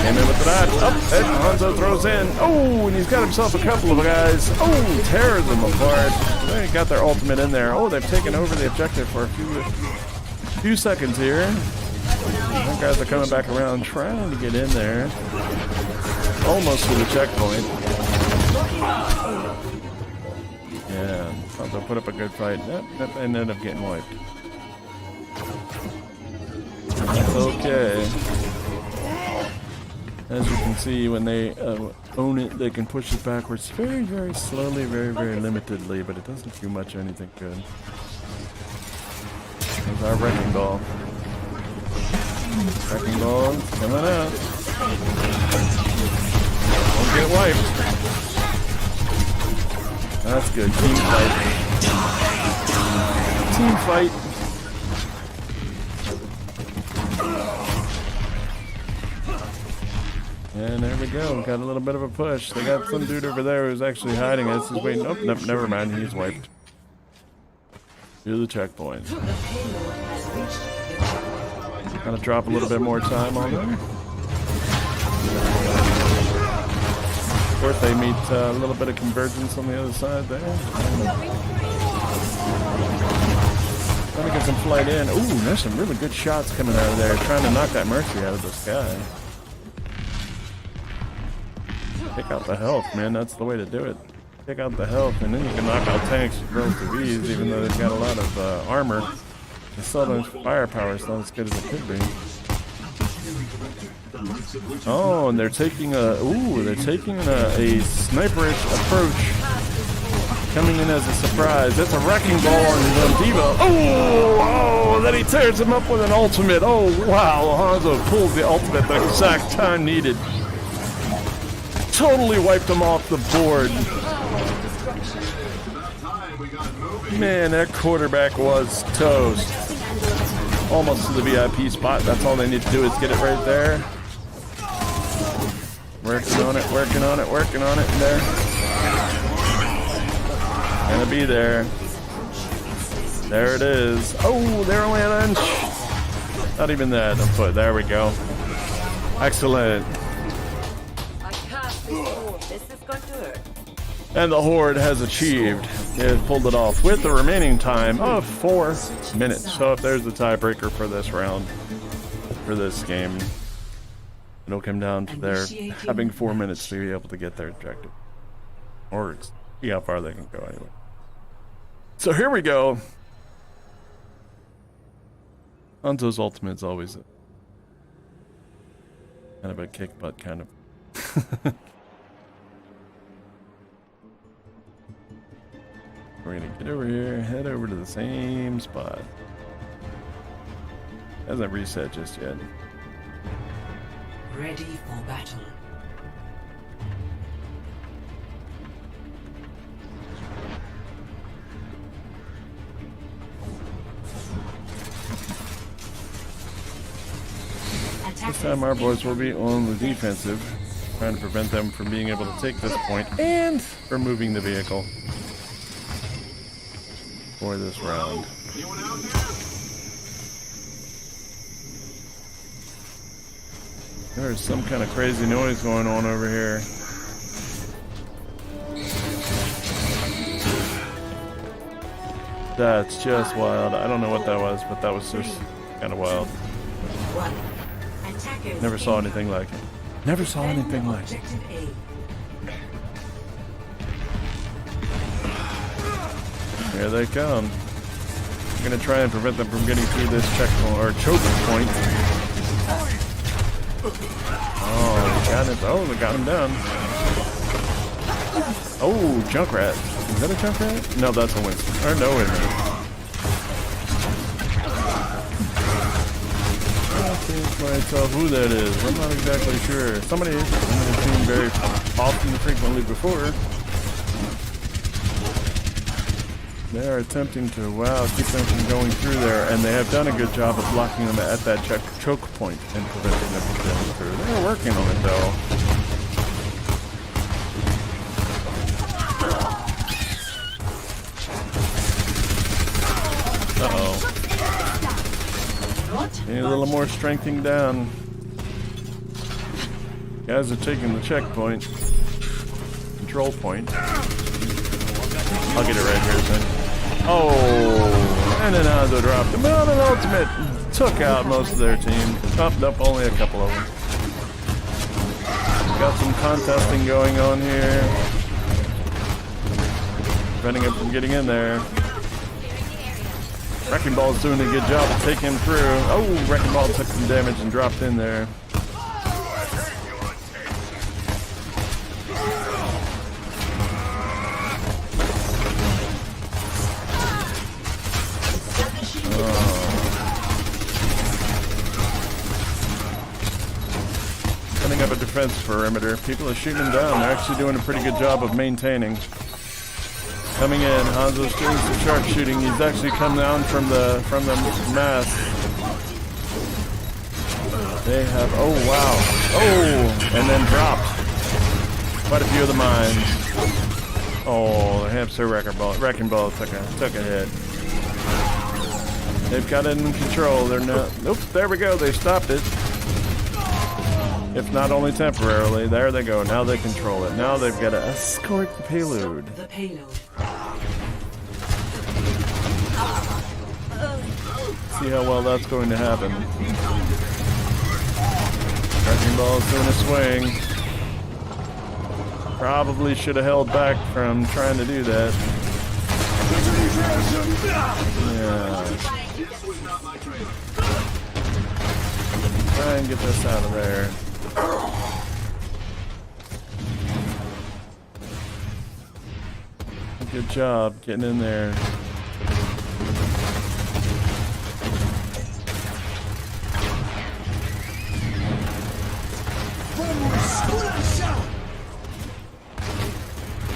Came in with that. Oh, and Hanzo throws in. Oh, and he's got himself a couple of guys. Oh, tears them apart. They got their ultimate in there. Oh, they've taken over the objective for a few seconds here. Those guys are coming back around, trying to get in there. Almost to the checkpoint. Yeah, Hanzo put up a good fight. Yep, and ended up getting wiped. Okay. As you can see, when they own it, they can push it backwards very, very slowly, very, very limitedly, but it doesn't do much or anything good. There's our wrecking ball. Wrecking ball coming out. Don't get wiped. That's good. Team fight. Team fight. And there we go. Got a little bit of a push. They got some dude over there who's actually hiding us. He's waiting. Oh, nope, never mind. He's wiped. To the checkpoint. Gotta drop a little bit more time on them. Of course, they meet a little bit of convergence on the other side there. Trying to get some flight in. Ooh, there's some really good shots coming out of there. Trying to knock that Mercy out of the sky. Take out the health, man. That's the way to do it. Take out the health, and then you can knock out tanks with relative ease, even though they've got a lot of armor. The Southern's firepower is not as good as it could be. Oh, and they're taking a sniperish approach Coming in as a surprise. It's a wrecking ball on Diva. Oh, then he tears him up with an ultimate. Oh, wow. Hanzo pulls the ultimate the exact time needed. Totally wiped him off the board. Man, that quarterback was toast. Almost to the VIP spot. That's all they need to do is get it right there. Working on it, working on it, working on it. There. Gonna be there. There it is. Oh, they're only an inch. Not even that. A foot. There we go. Excellent. This is going to hurt. And the Horde has achieved. It pulled it off with the remaining time of 4 minutes. So if there's the tiebreaker for this round, for this game, it'll come down to their having 4 minutes to be able to get their objective. Or see how far they can go anyway. So here we go. Hanzo's ultimate is always kind of a kick butt kind of. We're gonna get over here, head over to the same spot. Hasn't reset just yet. Ready for battle. This time our boys will be on the defensive, trying to prevent them from being able to take this point and removing the vehicle for this round. There's some kind of crazy noise going on over here. That's just wild. I don't know what that was, but that was just kind of wild. Never saw anything like it. Never saw anything like it. Here they come. I'm gonna try and prevent them from getting through this checkpoint or choke point. Oh, they got it. Oh, they got him down. Oh, Junkrat. Is that a Junkrat? No, that's a Winston. Or no, wait a minute. I can't quite tell who that is. I'm not exactly sure. Somebody I've seen very often and frequently before. They are attempting to, keep them from going through there, and they have done a good job of blocking them at that choke point and preventing them from going through. They're working on it, though. Uh-oh. Need a little more strengthening down. Guys are taking the checkpoint. Control point. I'll get it right here, son. Oh, and then Hanzo dropped him on an ultimate. Took out most of their team. Popped up only a couple of them. Got some contesting going on here. Preventing him from getting in there. Wrecking Ball's doing a good job of taking him through. Oh, Wrecking Ball took some damage and dropped in there. Setting up a defense perimeter. People are shooting him down. They're actually doing a pretty good job of maintaining. Coming in, Hanzo's doing some sharpshooting. He's actually come down from the mast. They have, oh wow, oh, and then dropped quite a few of the mines. Oh, the hamster wrecking ball took a hit. They've got it in control. They're not. Nope, there we go. They stopped it. If not only temporarily, there they go. Now they control it. Now they've got to escort the payload. The payload. See how well that's going to happen. Wrecking Ball's doing a swing. Probably should have held back from trying to do that. Yeah. Try and get this out of there. Good job getting in there.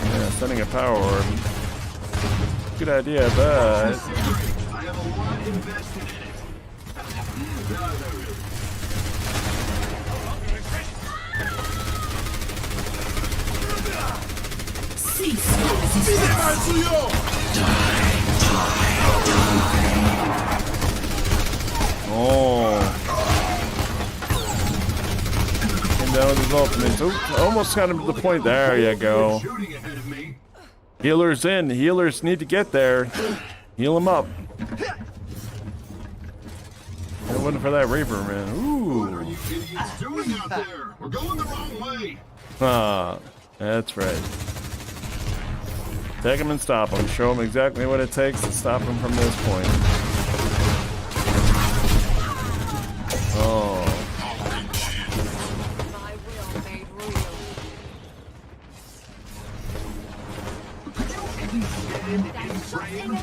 Yeah, sending a power orb. Good idea, but... I have a lot invested in it. Cease your resistance. Oh. Came down with his ultimate. Oh, almost got him to the point. There you go. Shooting ahead of me. Healers in. Healers need to get there. Heal him up. If it wasn't for that Reaper, man. What are Ooh. you idiots doing out there? We're going the wrong way. Ah, that's right. Take him and stop him. Show him exactly what it takes to stop him from this point. Oh. My will made real.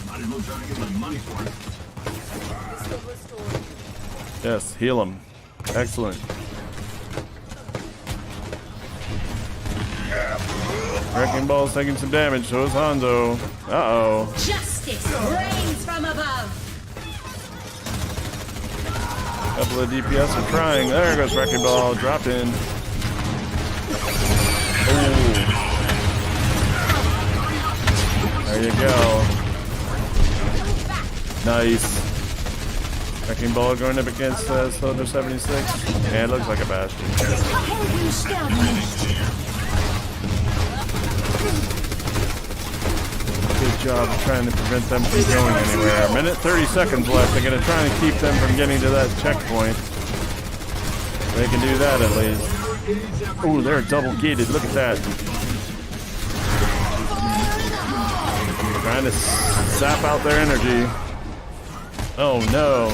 Might as well try to get my money's worth. This will restore you. Yes, heal him. Excellent. Wrecking Ball's taking some damage, so is Hanzo. Uh-oh. Justice reigns from above. Couple of DPS are trying. There goes Wrecking Ball. Dropped in. Ooh. There you go. Nice. Wrecking Ball going up against Soldier 76. Yeah, it looks like a Bastion. Helden sterben nicht. Good job of trying to prevent them from going anywhere. A minute 30 seconds left. They're going to try and keep them from getting to that checkpoint. They can do that at least. Ooh, they're double gated. Look at that. Trying to sap out their energy. Oh no.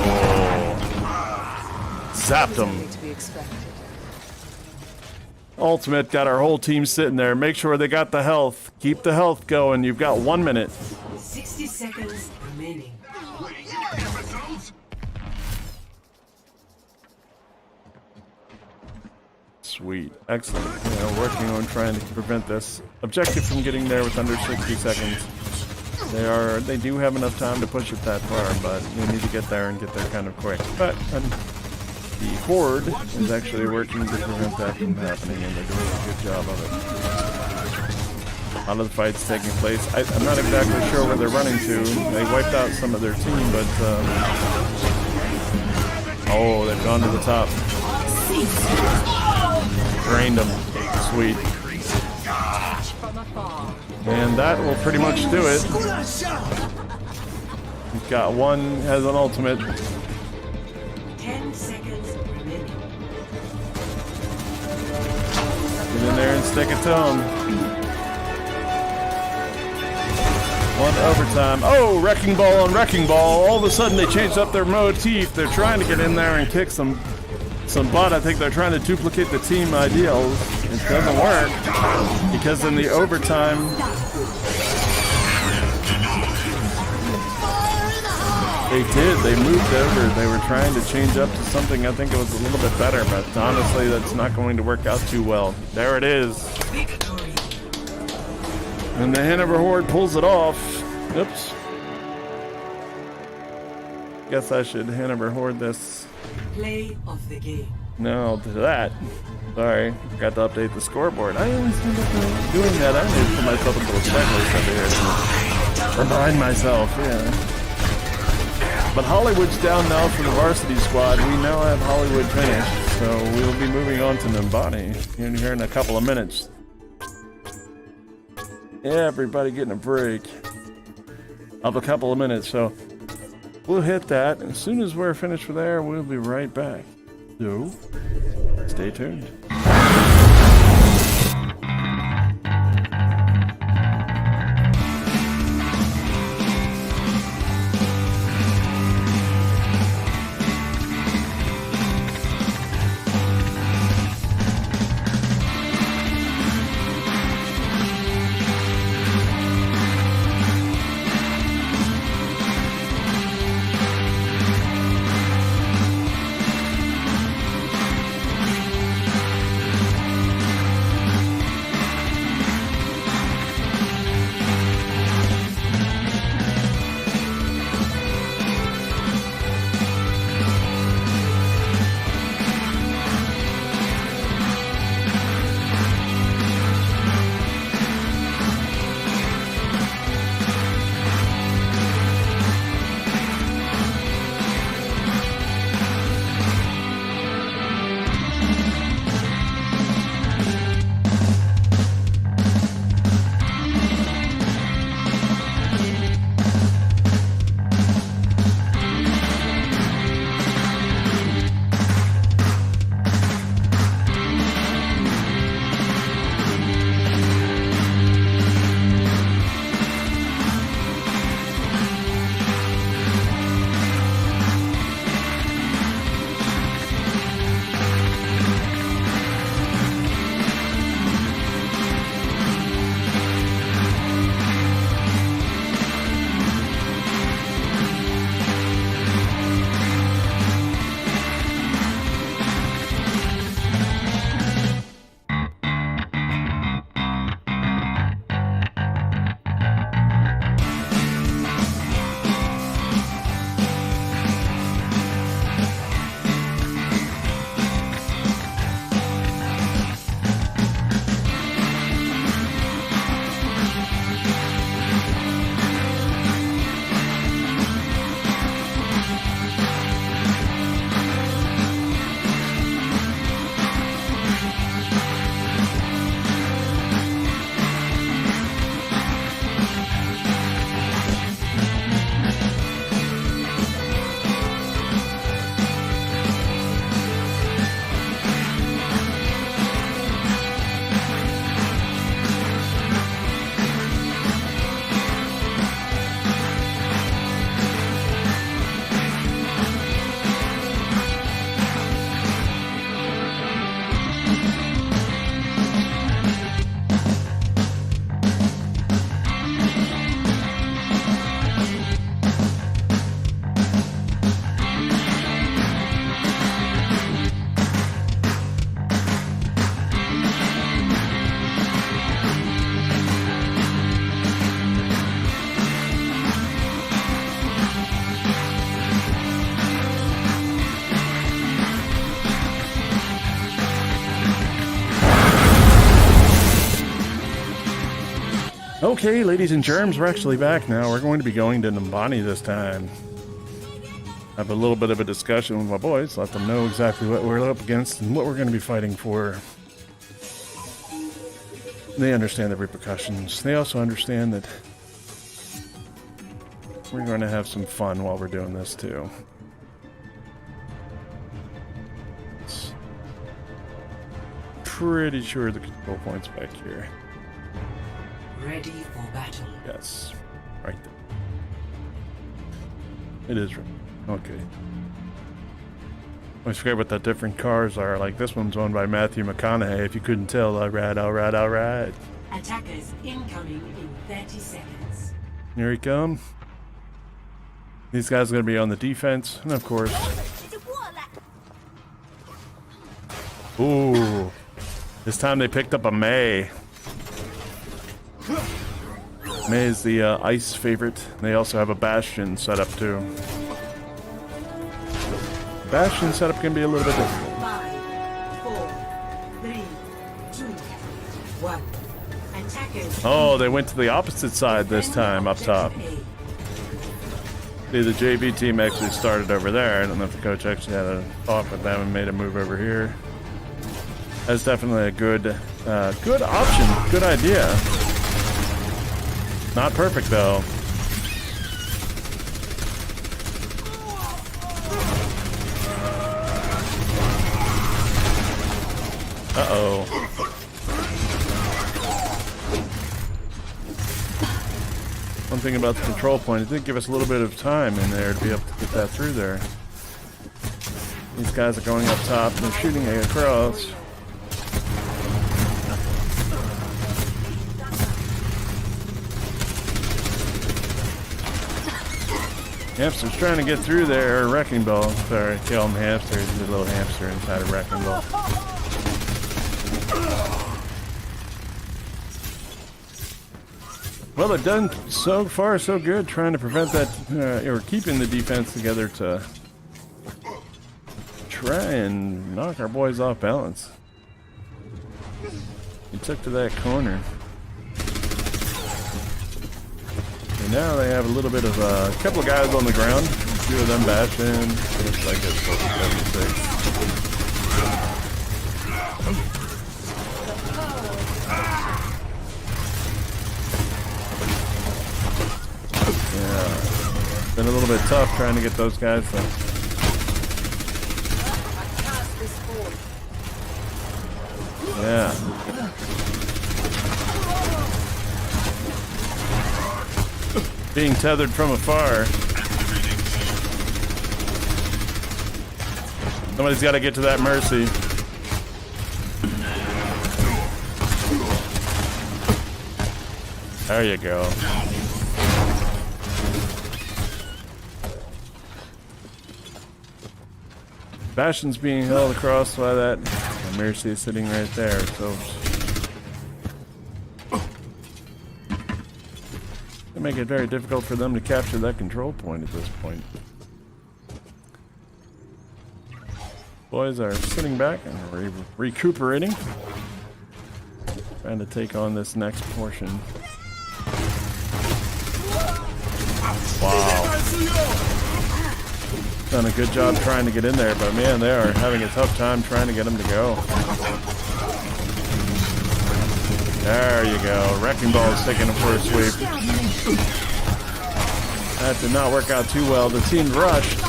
Oh. Zapped them. To be expected. Ultimate got our whole team sitting there. Make sure they got the health. Keep the health going. You've got 1 minute. 60 seconds remaining. Sweet. Excellent. Working on trying to prevent this objective from getting there with under 60 seconds. They do have enough time to push it that far, but they need to get there and get there kind of quick. But the Horde is actually working to prevent that from happening, and they're doing a good job of it. A lot of the fights taking place. I'm not exactly sure where they're running to. They wiped out some of their team, but oh, they've gone to the top. Drained them. Sweet. From afar. And that will pretty much do it. We've got one has an ultimate. 10 seconds remaining. Get in there and stick it to them. One overtime. Oh, Wrecking Ball on Wrecking Ball. All of a sudden they changed up their motif. They're trying to get in there and kick some butt. I think they're trying to duplicate the team ideals. It doesn't work because in the overtime they did. They moved over. They were trying to change up to something I think it was a little bit better, but honestly that's not going to work out too well. There it is. And the Hanover Horde pulls it off. Oops. Guess I should Hanover Horde this. Play of the game. No, to that. Sorry, forgot to update the scoreboard. I didn't see nothing doing that. I need to put myself a little checklist over here. Remind myself, yeah. But Hollywood's down now for the varsity squad. We now have Hollywood finished, so we'll be moving on to Nomads here in a couple of minutes. Yeah, everybody getting a break of a couple of minutes, so we'll hit that. As soon as we're finished with there, we'll be right back. So, stay tuned. Okay, ladies and germs, we're actually back now. We're going to be going to Nambani this time. Have a little bit of a discussion with my boys, let them know exactly what we're up against and what we're going to be fighting for. They understand the repercussions. They also understand that we're going to have some fun while we're doing this too. Pretty sure the control point's back here. Ready for battle. Yes, right there. It is right. Okay. I always forget what the different cars are. Like this one's owned by Matthew McConaughey. If you couldn't tell, all right. Attackers incoming in 30 seconds. Here he come. These guys are going to be on the defense, and of course. Ooh. This time they picked up a May. May is the ice favorite. They also have a Bastion set up too. Bastion setup can be a little bit different. 5, 4, 3, 2, 1. Attackers. Oh, they went to the opposite side this time, up top. See, the JV team actually started over there. I don't know if the coach actually had a thought with them and made a move over here. That's definitely a good option, good idea. Not perfect though. Uh-oh. One thing about the control point, it did give us a little bit of time in there to be able to get that through there. These guys are going up top and they're shooting it across. Hamster's trying to get through there. Wrecking ball. Sorry, kill him hamster. He's a little hamster inside a wrecking ball. Well, they've done so far so good trying to prevent that, or keeping the defense together to try and knock our boys off balance. He took to that corner. And now they have a little bit of a couple of guys on the ground. A few of them bashed in. Looks like it's supposed to be 76. Yeah. Been a little bit tough trying to get those guys to... Yeah. Being tethered from afar. Somebody's got to get to that mercy. There you go. Bastion's being held across by that. And Mercy is sitting right there, so it make it very difficult for them to capture that control point at this point. Boys are sitting back and recuperating, trying to take on this next portion. Wow. Done a good job trying to get in there, but man, they are having a tough time trying to get them to go. There you go. Wrecking Ball is taking them for a sweep. That did not work out too well. The team rushed.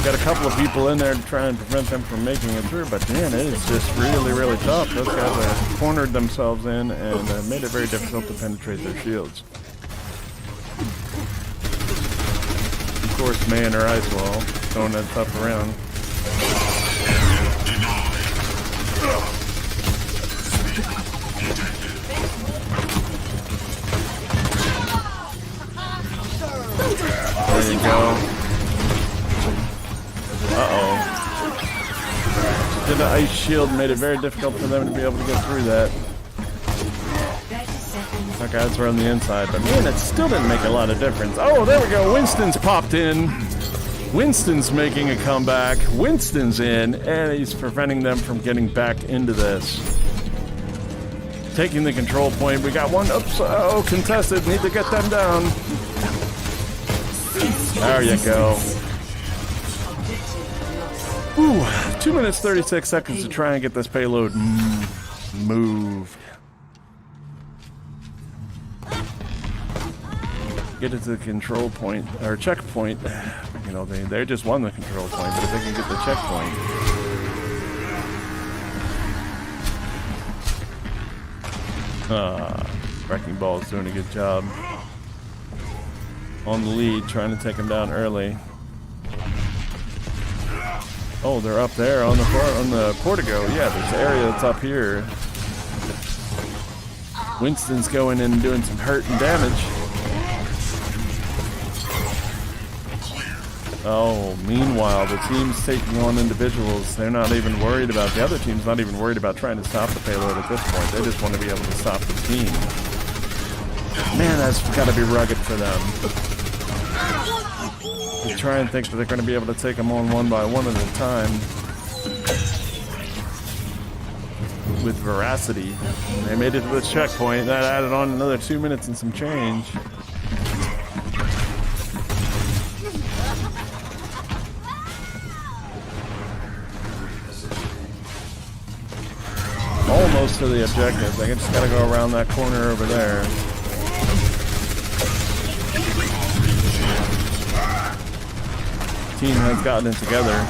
Got a couple of people in there to try and prevent them from making it through, but man, it is just really, really tough. Those guys have cornered themselves in and made it very difficult to penetrate their shields. Of course, May and her ice wall going that tough around. There you go. Uh-oh. Did the ice shield, made it very difficult for them to be able to get through that. Our guys were on the inside, but man, it still didn't make a lot of difference. Oh, there we go. Winston's popped in. Winston's making a comeback. Winston's in, and he's preventing them from getting back into this. taking the control point. We got one. Oops. Oh, contested. Need to get them down. There you go. Ooh, 2 minutes 36 seconds to try and get this payload moved. Get it to the control point or checkpoint. You know, they just won the control point, but if they can get the checkpoint. Wrecking Ball's doing a good job. On the lead, trying to take him down early. Oh, they're up there on the Portico. Yeah, there's an area that's up here. Winston's going in and doing some hurt and damage. Oh, meanwhile, the team's taking on individuals. They're not even worried about, the other team's not even worried about trying to stop the payload at this point. They just want to be able to stop the team. Man, that's got to be rugged for them. They try and think that they're going to be able to take them on one by one at a time. With veracity. They made it to the checkpoint. That added on another 2 minutes and some change. Almost to the objective. They just gotta go around that corner over there. Team has gotten it together.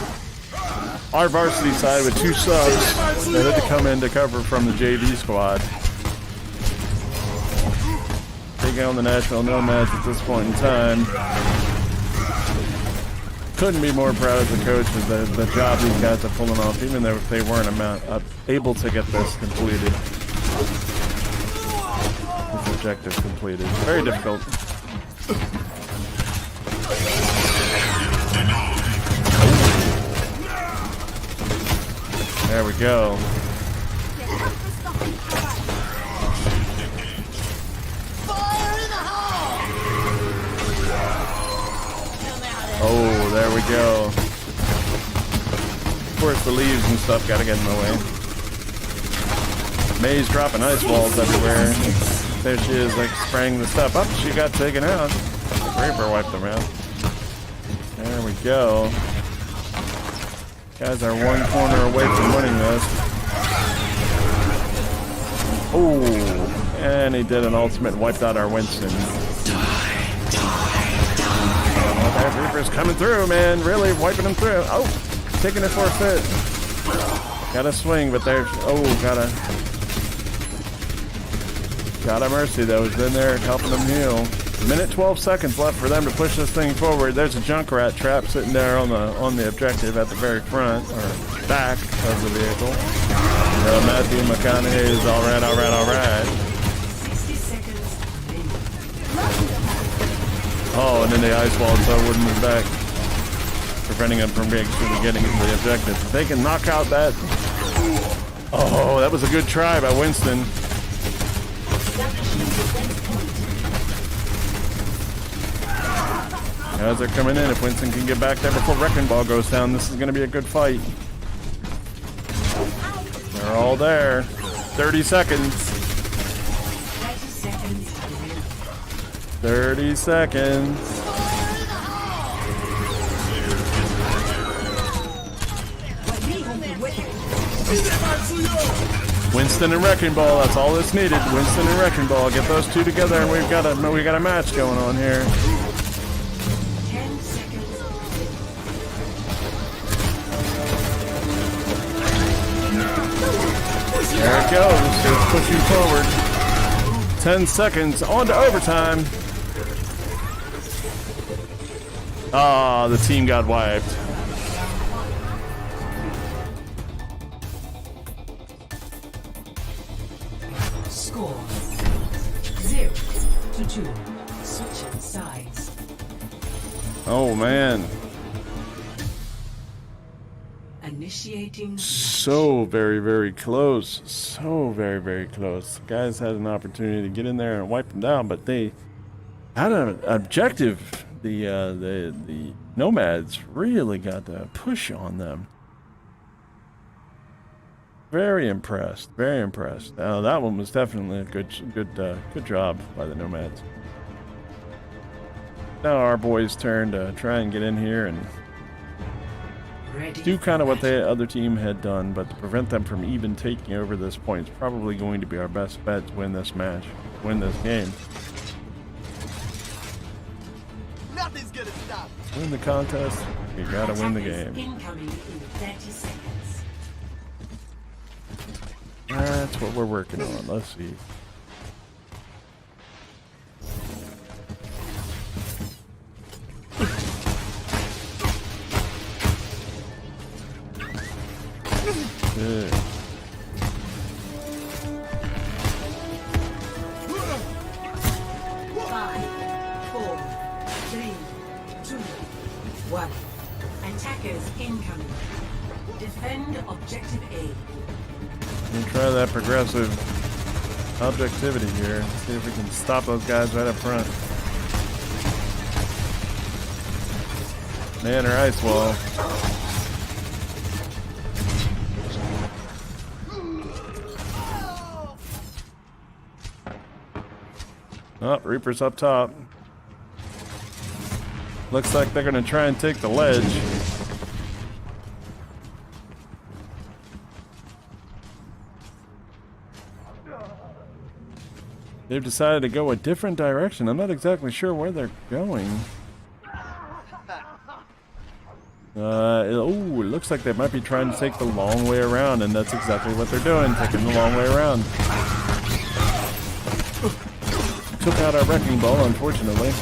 Our varsity side with 2 subs that had to come in to cover from the JV squad. Taking on the Nashville Nomads at this point in time. Couldn't be more proud of the coach of the job these guys are pulling off, even though they weren't able to get this completed. This objective completed. Very difficult. There we go. Oh, there we go. Of course, the leaves and stuff gotta get in the way. May's dropping ice walls everywhere. There she is, like spraying the stuff up. She got taken out. The Reaper wiped them out. There we go. Guys are one corner away from winning this. Oh, and he did an ultimate and wiped out our Winston. That Reaper's coming through, man. Really wiping him through. Oh, taking it for a fit. Gotta swing, but there's... Oh, got a mercy, though. He's been there helping them heal. Minute 12 seconds left for them to push this thing forward. There's a Junkrat trap sitting there on the objective at the very front, or back of the vehicle. Matthew McConaughey is all right. 60 seconds remaining. Oh, and then the ice wall so it wouldn't move back, preventing them from getting into the objective. If they can knock out that... Oh, that was a good try by Winston. As they're coming in, if Winston can get back there before Wrecking Ball goes down, this is going to be a good fight. They're all there. 30 seconds. 30 seconds. Winston and Wrecking Ball, that's all that's needed. Winston and Wrecking Ball, get those two together and we got a match going on here. 10 seconds. There it goes, it's pushing forward. 10 seconds, on to overtime. Ah, the team got wiped. Score 0-2. Switching sides. Oh man. Initiating. So very, very close. So very, very close. Guys had an opportunity to get in there and wipe them down, but they had an objective. The Nomads really got the push on them. Very impressed. Very impressed. That one was definitely a good job by the Nomads. Now our boys' turn to try and get in here and Ready do for kind of what battle. the other team had done, but to prevent them from even taking over this point is probably going to be our best bet to win this match, win this game. Nothing's gonna stop. Win the contest, you gotta win the Attackers game. incoming in 30 seconds. That's what we're working on. Let's see. Good. Five, four, three, two, one. Attackers incoming. Defend objective A. We'll try that progressive objectivity here. See if we can stop those guys right up front. Man or ice wall. Oh, Reaper's up top. Looks like they're gonna try and take the ledge. They've decided to go a different direction. I'm not exactly sure where they're going. Oh, it looks like they might be trying to take the long way around, and that's exactly what they're doing, taking the long way around. Took out our wrecking ball, unfortunately.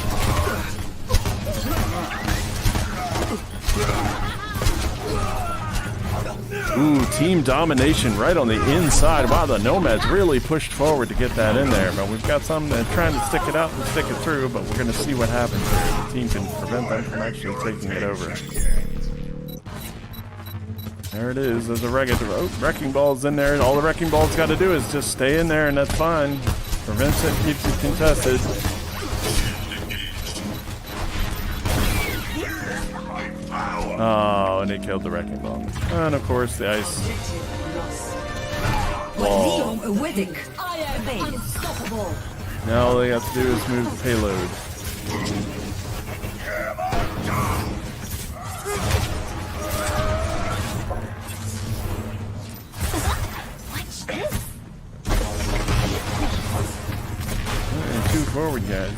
Ooh, team domination right on the inside. Wow, the Nomads really pushed forward to get that in there. But we've got some that are trying to stick it out and stick it through, but we're going to see what happens here. The team can prevent them from actually taking it over. There it is. There's a wrecking ball's in there. All the wrecking ball's got to do is just stay in there, and that's fine. Prevents it, keeps it contested. Oh, and he killed the wrecking ball. And of course, the ice Objective lost. wall. Awaiting. I am unstoppable. Now all they have to do is move the payload. Watch this. And two forward guys.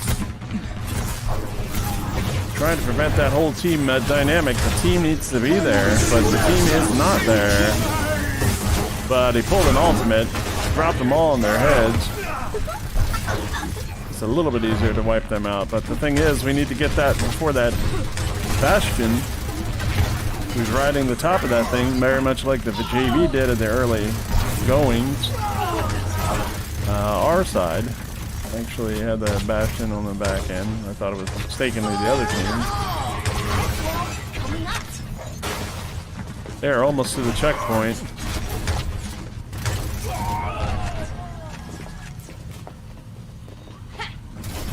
Trying to prevent that whole team dynamic. The team needs to be there, but the team is not there. But he pulled an ultimate, dropped them all on their heads. It's a little bit easier to wipe them out, but the thing is, we need to get that before that Bastion, who's riding the top of that thing, very much like the JV did at the early goings. Our side actually had the Bastion on the back end. I thought it was mistakenly the other team. They're almost to the checkpoint.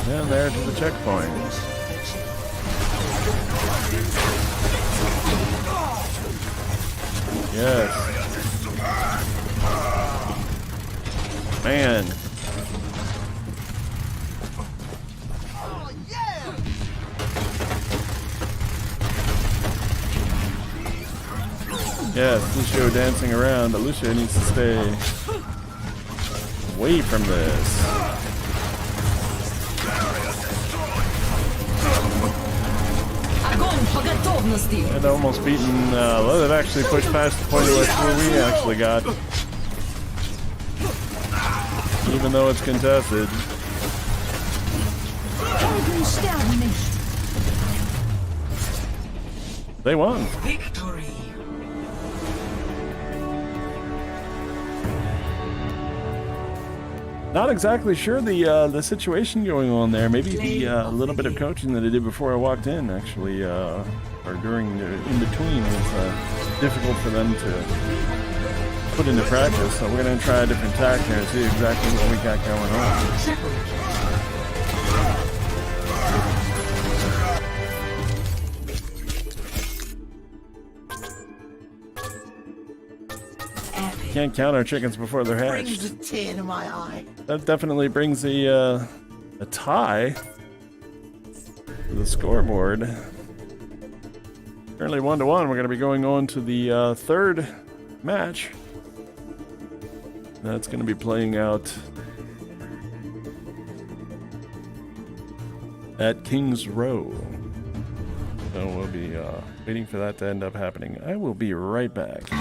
And there to the checkpoint. Yes. Man. Yes, Lucio dancing around, but Lucio needs to stay away from this. Огонь по готовности. And almost beaten, well, they've actually pushed past the point where we actually got. Even though it's contested. Helden sterben nicht. They won. Victory. Not exactly sure the situation going on there. Maybe the little bit of coaching that I did before I walked in, actually, or during the in between, was difficult for them to put into practice. So we're going to try a different tack here and see exactly what we got going on. Epic. can't count our chickens before they're Brings hatched. a tear to my eye. That definitely brings a tie to the scoreboard. Currently 1-1. We're going to be going on to the third match. That's going to be playing out at King's Row. So we'll be waiting for that to end up happening. I will be right back.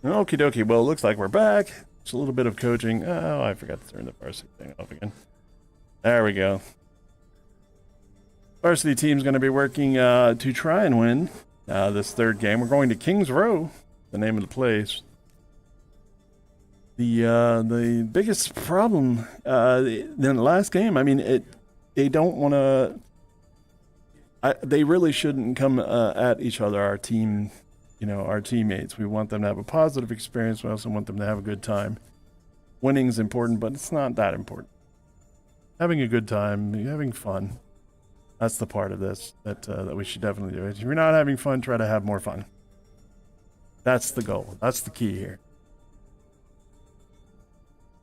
Okie dokie. Well, it looks like we're back. Just a little bit of coaching. Oh, I forgot to turn the varsity thing off again. There we go. Varsity team's going to be working to try and win this third game. We're going to King's Row, the name of the place. The biggest problem in the last game, I mean, they don't want to. They really shouldn't come at each other. Our team you know, our teammates. We want them to have a positive experience. We also want them to have a good time. Winning's important, but it's not that important. Having a good time, having fun. That's the part of this that we should definitely do. If you're not having fun, try to have more fun. That's the goal. That's the key here.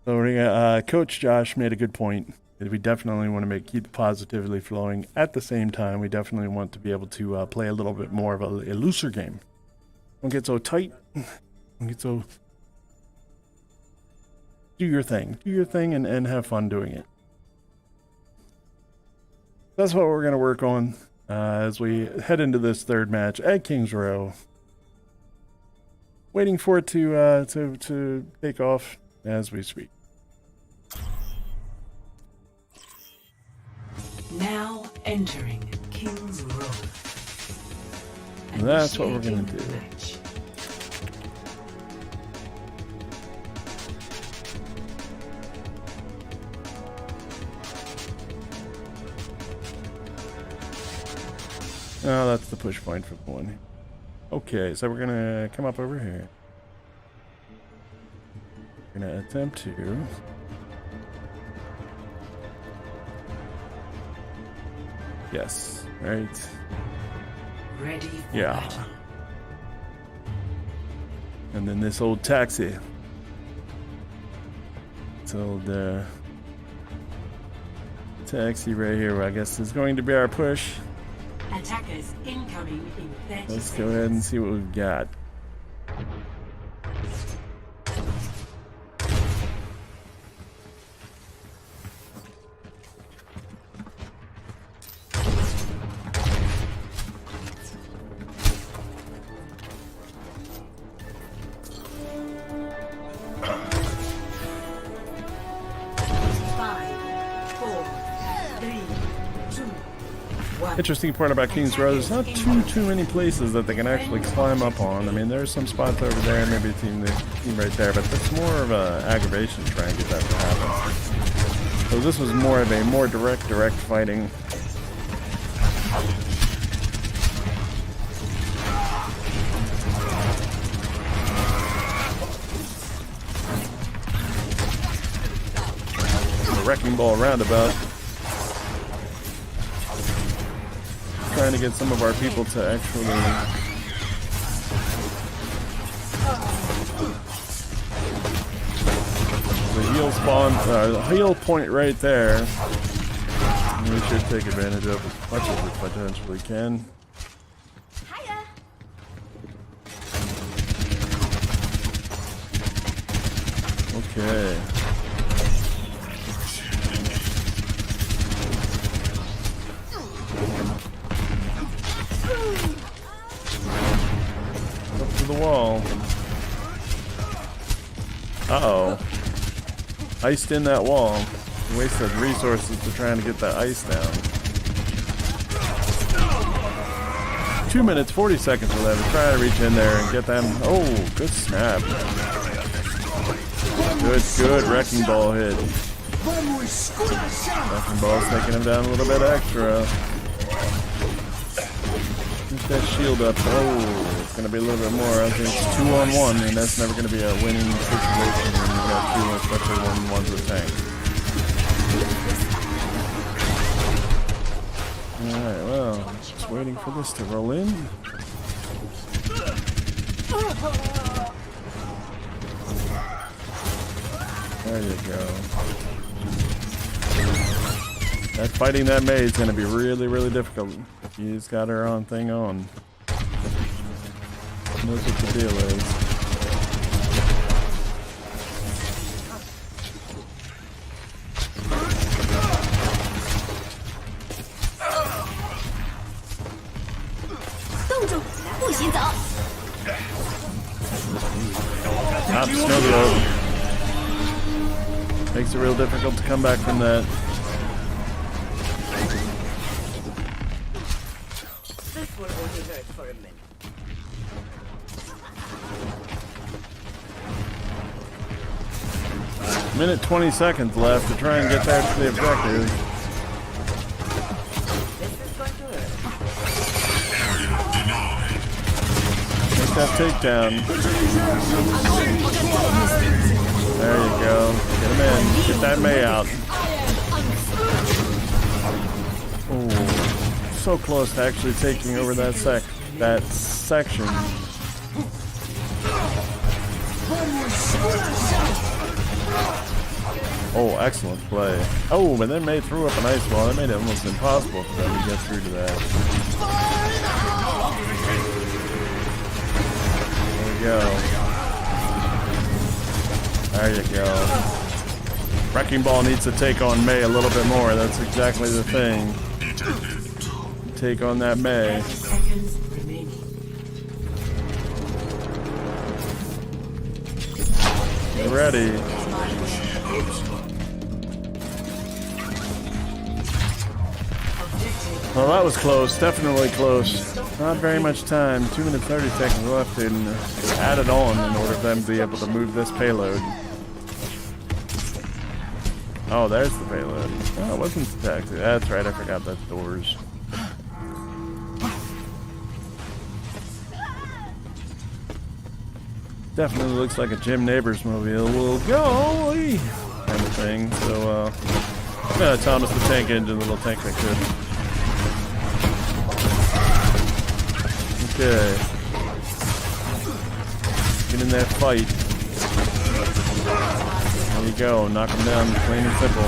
So Coach Josh made a good point. That we definitely want to keep positively flowing. At the same time, we definitely want to be able to play a little bit more of a looser game. Don't get so tight. Don't get so... Do your thing. Do your thing and have fun doing it. That's what we're going to work on as we head into this third match at Kings Row. Waiting for it to take off as we speak. Now entering King's Row. That's what we're gonna Initiating do. match. Oh, that's the push point for the one. Okay, so we're gonna come up over here. We're gonna attempt to... Yes, right. Ready for Yeah. battle. And then this old taxi. This old taxi right here, I guess, is going to be our push. Attackers incoming in 30 Let's seconds. go ahead and see what we've got. Interesting part about Kings Row, there's not too many places that they can actually climb up on. I mean, there's some spots over there, maybe a team right there, but that's more of an aggravation to try and get that to happen. So this was more of a more direct fighting. The Wrecking Ball roundabout. Trying to get some of our people to actually the heal spawn, the heal point right there. We should take advantage of as much as we potentially can. Okay. The wall. Uh-oh. Iced in that wall. Wasted resources to trying to get that ice down. 2 minutes, 40 seconds for them. Try to reach in there and get them. Oh, good snap. Good Wrecking Ball hit. Wrecking Ball's taking him down a little bit extra. Get that shield up. Oh, it's going to be a little bit more. I think it's 2-on-1, and that's never going to be a winning situation when you got two, especially when one's a tank. Alright, well, just waiting for this to roll in. There you go. That fighting that maid is going to be really difficult. She's got her own thing on. Knows what the deal is. Snow globe. Makes it real difficult to come back from that. This will only hurt for a minute. Minute 20 seconds left to try and get back to the objective. This is going to hurt. that takedown. There you go. Get him in. Get that May out. Oh, so close to actually taking over that section. Oh, excellent play. Oh, but then May threw up an ice wall. That made it almost impossible for them to get through to that. There you go. There you go. Wrecking Ball needs to take on May a little bit more. That's exactly the thing. Take on that May. 30 seconds remaining. Get ready. Well, that was close. Definitely close. Not very much time. 2 minutes 30 seconds left, and add it on in order for them to be able to move this payload. Oh, there's the payload. Oh, it wasn't the taxi. That's right. I forgot that's doors. Definitely looks like a Jim Neighbors movie. We'll go kind of thing. So, Thomas the Tank Engine, the little tank that could. Okay. Get in that fight. There you go. Knock him down, plain and simple.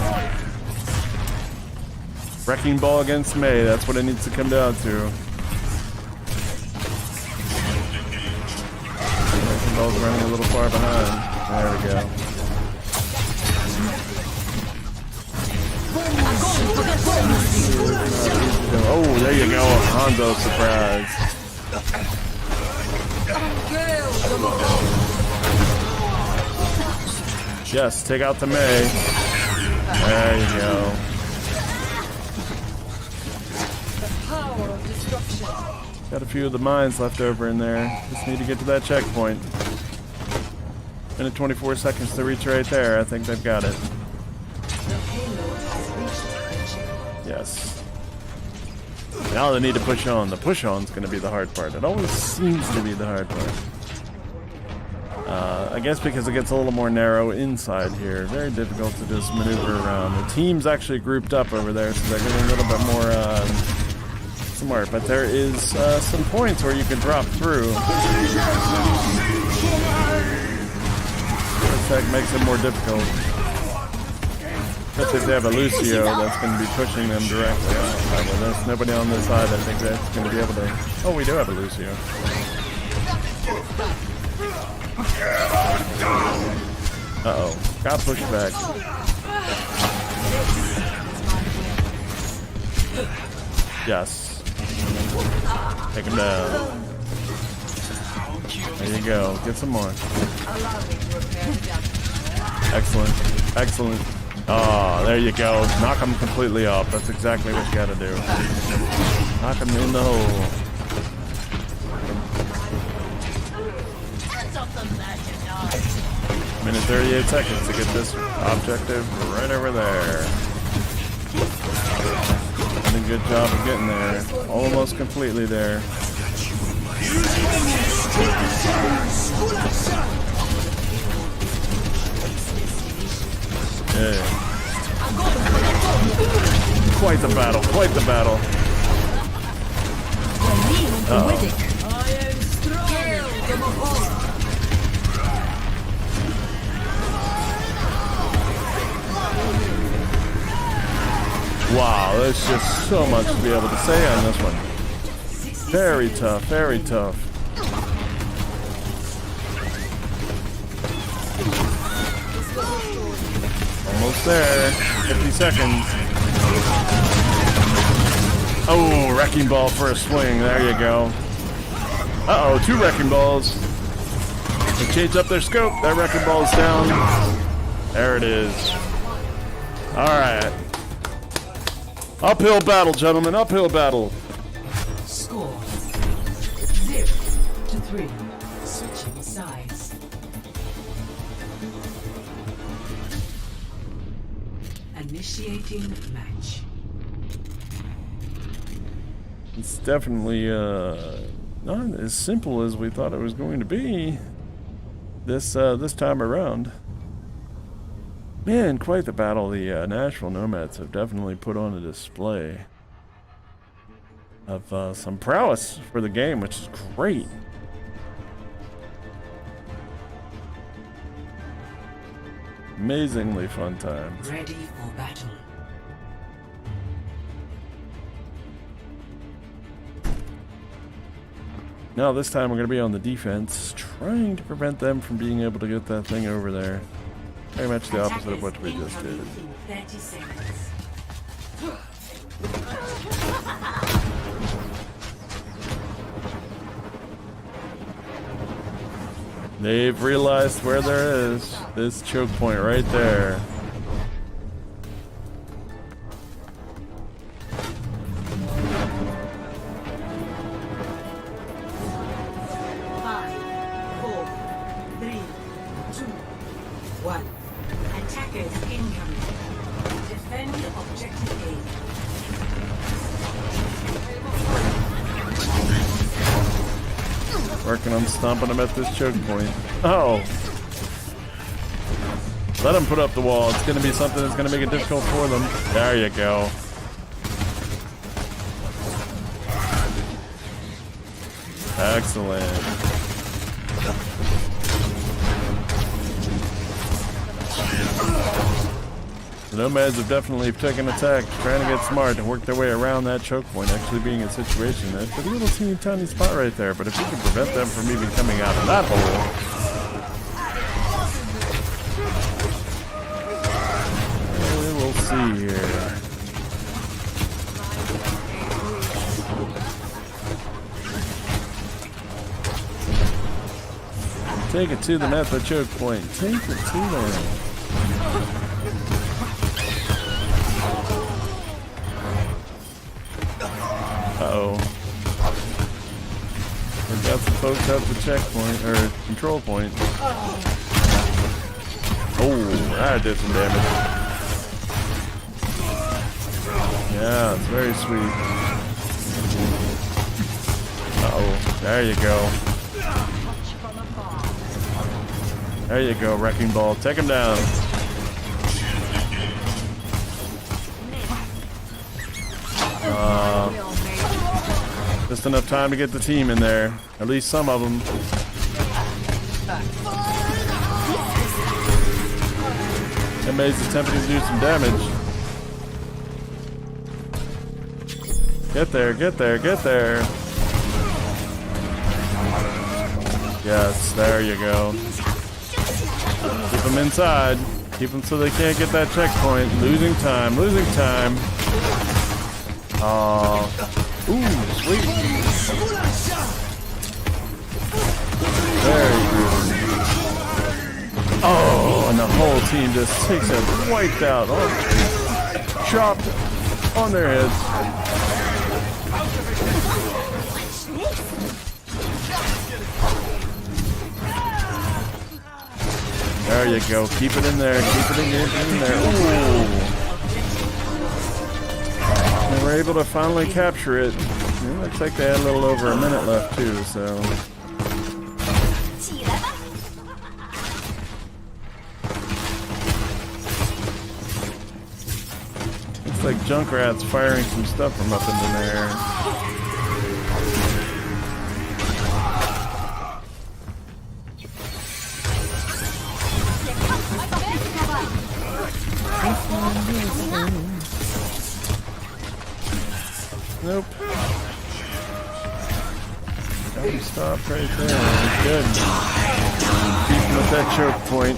Wrecking Ball against May. That's what it needs to come down to. Wrecking Ball's running a little far behind. There we go. Oh, there you go. Hondo surprise. Yes, take out the May. There you go. Got a few of the mines left over in there. Just need to get to that checkpoint. Minute 24 seconds to reach right there. I think they've got it. Yes. Now they need to push on. The push on's going to be the hard part. It always seems to be the hard part. I guess because it gets a little more narrow inside here. Very difficult to just maneuver around. The team's actually grouped up over there, so they're getting a little bit more smart. But there is some points where you can drop through. That makes it more difficult. Especially if they have a Lucio that's going to be pushing them directly. There's nobody on this side. I think that's going to be able to... Oh, we do have a Lucio. Uh-oh. Got pushed back. Yes. Take him down. There you go. Get some more. Excellent. Excellent. Oh, there you go. Knock him completely off. That's exactly what you gotta do. Knock him in the hole. Minute 38 seconds to get this objective right over there. Did a good job of getting there. Almost completely there. Yeah. Quite the battle, quite the battle. Uh-oh. Wow, there's just so much to be able to say on this one. Very tough, very tough. Almost there. 50 seconds. Oh, Wrecking Ball for a swing. There you go. Uh-oh, 2 Wrecking Balls. They changed up their scope. That Wrecking Ball's down. There it is. Alright. Uphill battle, gentlemen. Uphill battle. Score 0-3. Switching sides. Initiating match. It's definitely not as simple as we thought it was going to be this time around. Man, quite the battle the Nashville Nomads have definitely put on a display of some prowess for the game, which is great. Amazingly fun times. Ready for battle. Now this time we're going to be on the defense, trying to prevent them from being able to get that thing over there. Very much the opposite of what we just did. In 30 seconds. They've realized where there is this choke point right there. Attackers incoming. Defend objective A. Working on stomping them at this choke point. Oh! Let them put up the wall. It's going to be something that's going to make it difficult for them. There you go. Excellent. The Nomads have definitely taken attack, trying to get smart and work their way around that choke point, actually being a situation that's a little teeny tiny spot right there, but if we can prevent them from even coming out of that hole. We'll see here. Take it to them at the choke point. Take it to them. Uh-oh. We've got some folks at the checkpoint, or control point. Oh, that did some damage. Yeah, it's very sweet. Uh-oh, there you go. There you go, Wrecking Ball. Take him down. Just enough time to get the team in there. At least some of them. That Maze is attempting to do some damage. Get there, get there, get there. Yes, there you go. Keep them inside. Keep them so they can't get that checkpoint. Losing time, losing time. Aww. Ooh, sweet. Very good. Oh, and the whole team just takes it wiped out. Oh, chopped on their heads. There you go. Keep it in there. Keep it in there. Ooh. They were able to finally capture it. It looks like they had a little over a minute left too, so. Looks like Junkrat's firing some stuff from up in there. Nope. Got him stopped right there. Good. Keep him at that choke point.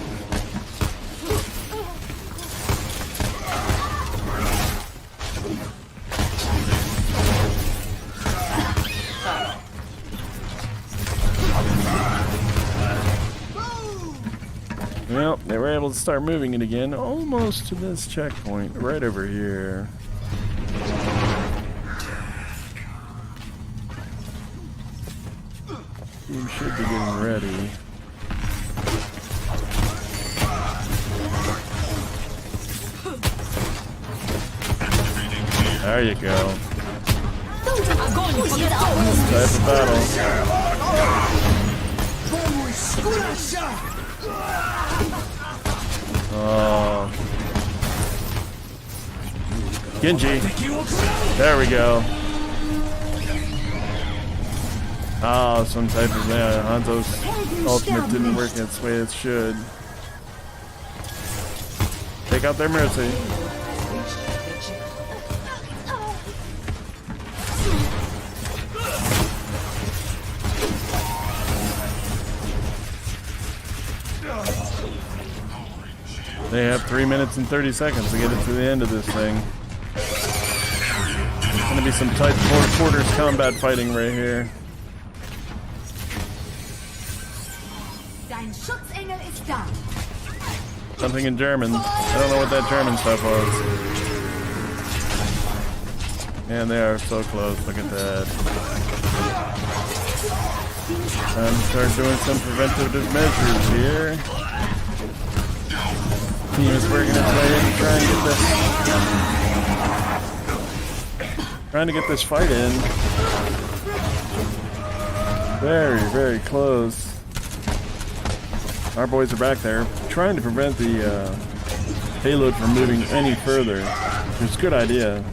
Well, they were able to start moving it again, almost to this checkpoint, right over here. Team should be getting ready. There you go. Type of battle. Oh. Genji. There we go. Oh, some type of, yeah, Hanzo's ultimate didn't work its way it should. Take out their mercy. They have 3 minutes and 30 seconds to get it to the end of this thing. There's gonna be some tight quarters combat fighting right here. Dein Schutzengel ist da. Something in German. I don't know what that German stuff was. Man, they are so close. Look at that. Time to start doing some preventative measures here. Team is working its way in to trying to get this fight in. Very, very close. Our boys are back there trying to prevent the payload from moving any further. It's a good idea.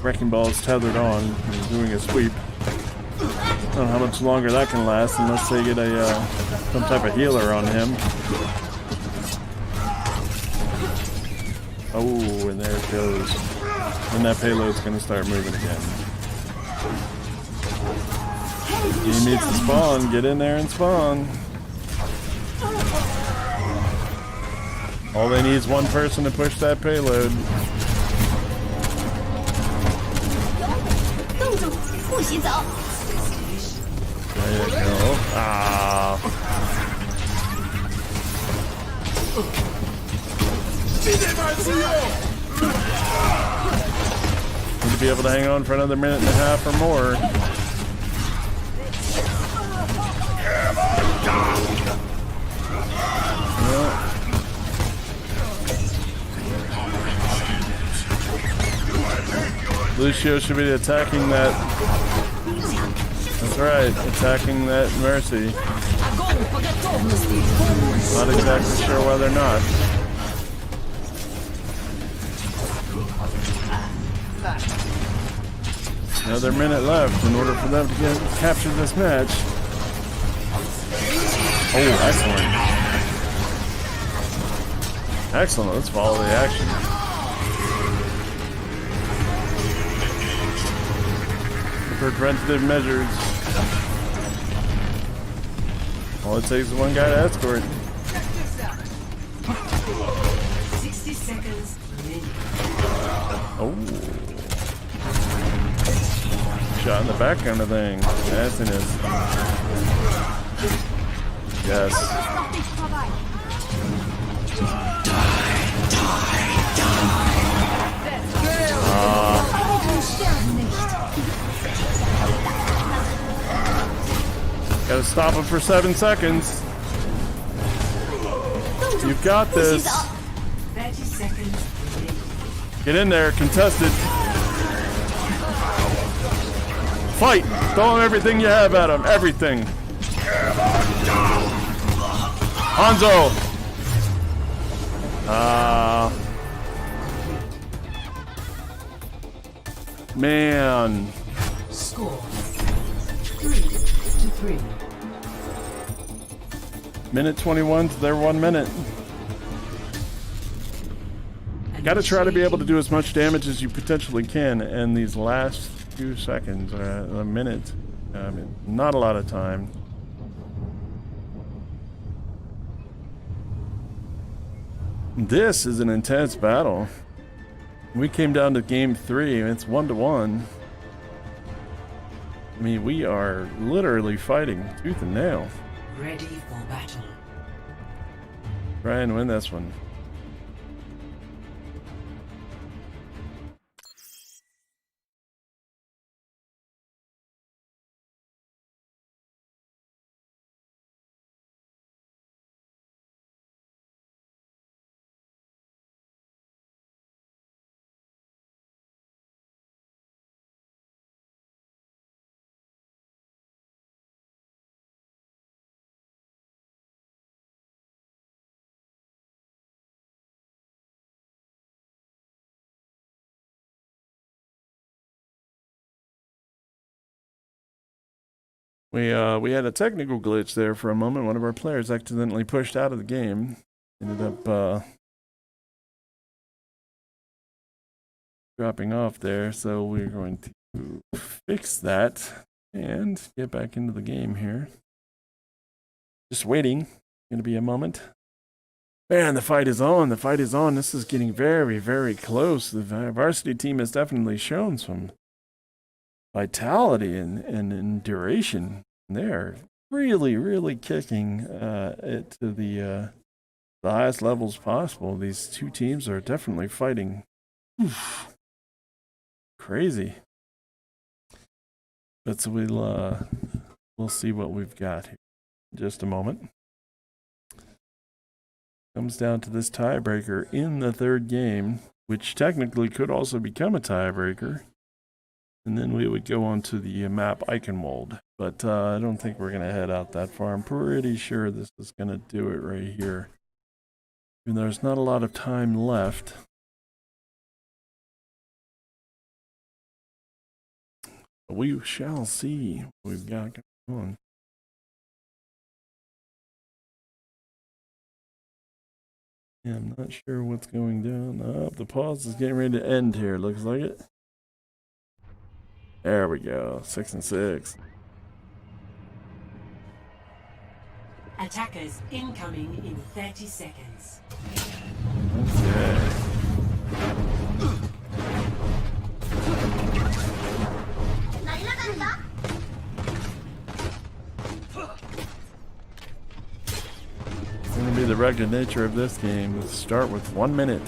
Wrecking ball is tethered on and doing a sweep. I don't know how much longer that can last unless they get a some type of healer on him. Oh, and there it goes. And that payload's gonna start moving again. He needs to spawn. Get in there and spawn. All they need is one person to push that payload. There you go. Ah. Need to be able to hang on for another minute and a half or more. Yeah. Lucio should be attacking that. That's right, attacking that Mercy. Not exactly sure why they're not. Another minute left in order for them to capture this match. Oh, excellent. Excellent, let's follow the action. Preventative measures. All it takes is one guy to escort. 60 seconds remaining. Oh. Shot in the back kind of thing. Nastiness. Yes. Gotta stop him for 7 seconds. You've got this. 30 seconds remaining. Get in there, contested. Fight! Throw everything you have at him. Everything. Hanzo! Man. Score 3-3. Minute 21 to their 1 minute. Gotta try to be able to do as much damage as you potentially can in these last few seconds, a minute. I mean, not a lot of time. This is an intense battle. We came down to game 3, and it's 1-1. I mean, we are literally fighting tooth and nail. Ready for battle. Try and win this one. We had a technical glitch there for a moment. One of our players accidentally pushed out of the game. Ended up dropping off there, so we're going to fix that and get back into the game here. Just waiting. Gonna be a moment. Man, the fight is on. The fight is on. This is getting very, very close. The varsity team has definitely shown some vitality and duration. They're really, really kicking it to the highest levels possible. These two teams are definitely fighting. Oof. Crazy. But so we'll see what we've got here in just a moment. Comes down to this tiebreaker in the third game, which technically could also become a tiebreaker. And then we would go on to the map Eichenwald. But I don't think we're going to head out that far. I'm pretty sure this is going to do it right here. Even though there's not a lot of time left. We shall see what we've got going on. Yeah, I'm not sure what's going down. Oh, the pause is getting ready to end here. Looks like it. There we go. 6 and 6. Attackers incoming in 30 seconds. Okay. It's going to be the rugged nature of this game. Let's start with 1 minute.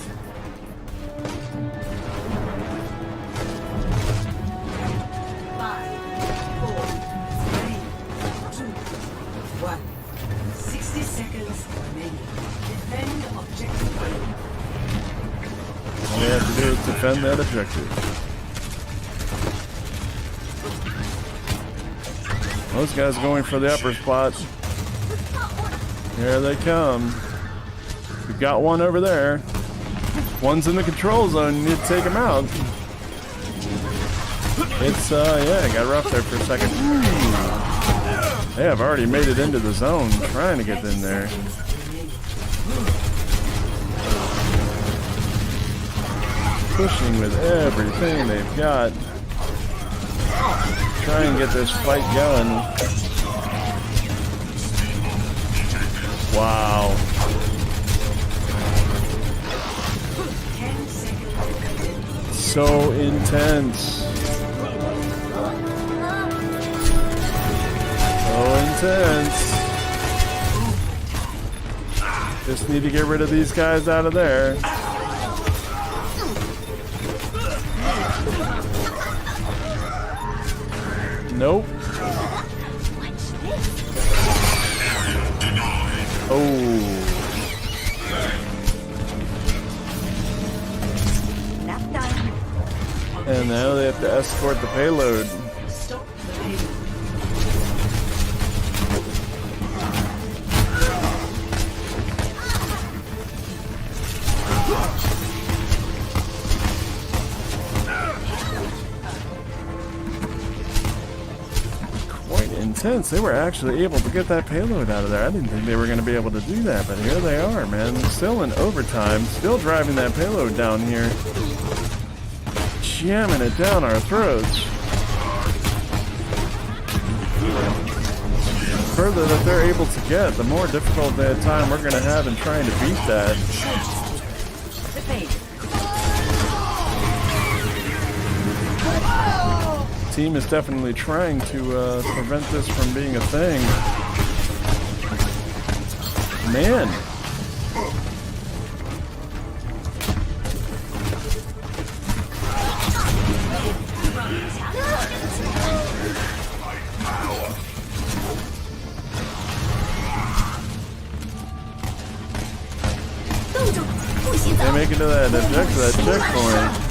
All we have to do is defend that objective. Those guys are going for the upper spot. Here they come. We've got one over there. One's in the control zone. You need to take him out. It's, yeah, it got rough there for a second. Ooh. They have already made it into the zone, trying to get in there. Pushing with everything they've got. Try and get this fight going. Wow. So intense. So intense. Just need to get rid of these guys out of there. Nope. Oh. And now they have to escort the payload. Stop the payload. Intense. They were actually able to get that payload out of there. I didn't think they were going to be able to do that, but here they are, man. Still in overtime, still driving that payload down here. Jamming it down our throats. The further that they're able to get, the more difficult that time we're going to have in trying to beat that. Team is definitely trying to prevent this from being a thing. Man. They make it to that checkpoint.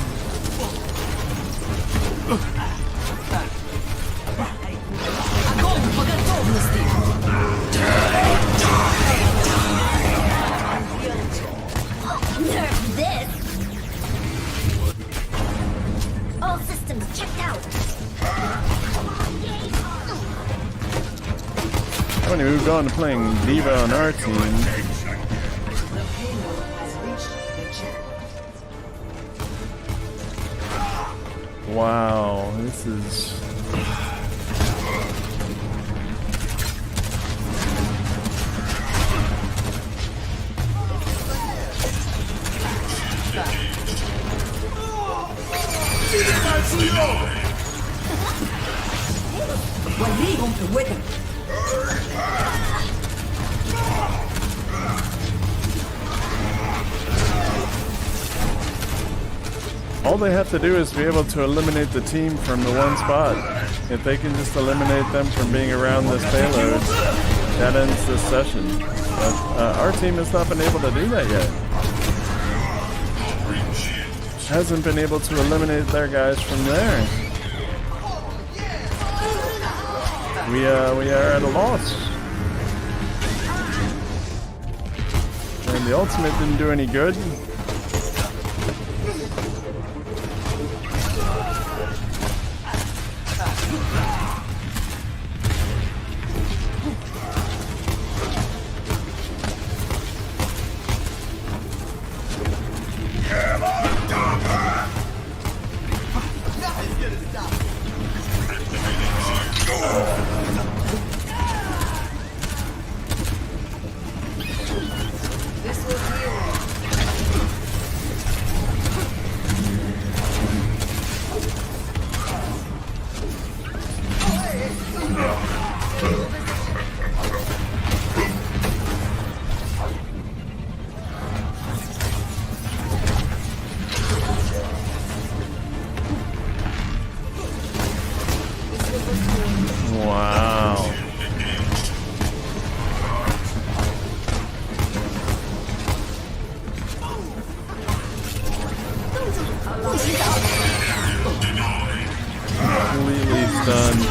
on to playing Diva on our team. The payload has reached the checkpoint. Wow, this is... وليهم قوتك. All they have to do is be able to eliminate the team from the one spot. If they can just eliminate them from being around this payload, that ends this session. But our team has not been able to do that yet. Hasn't been able to eliminate their guys from there. We are at a loss. And the ultimate didn't do any good. Wow. Completely stunned.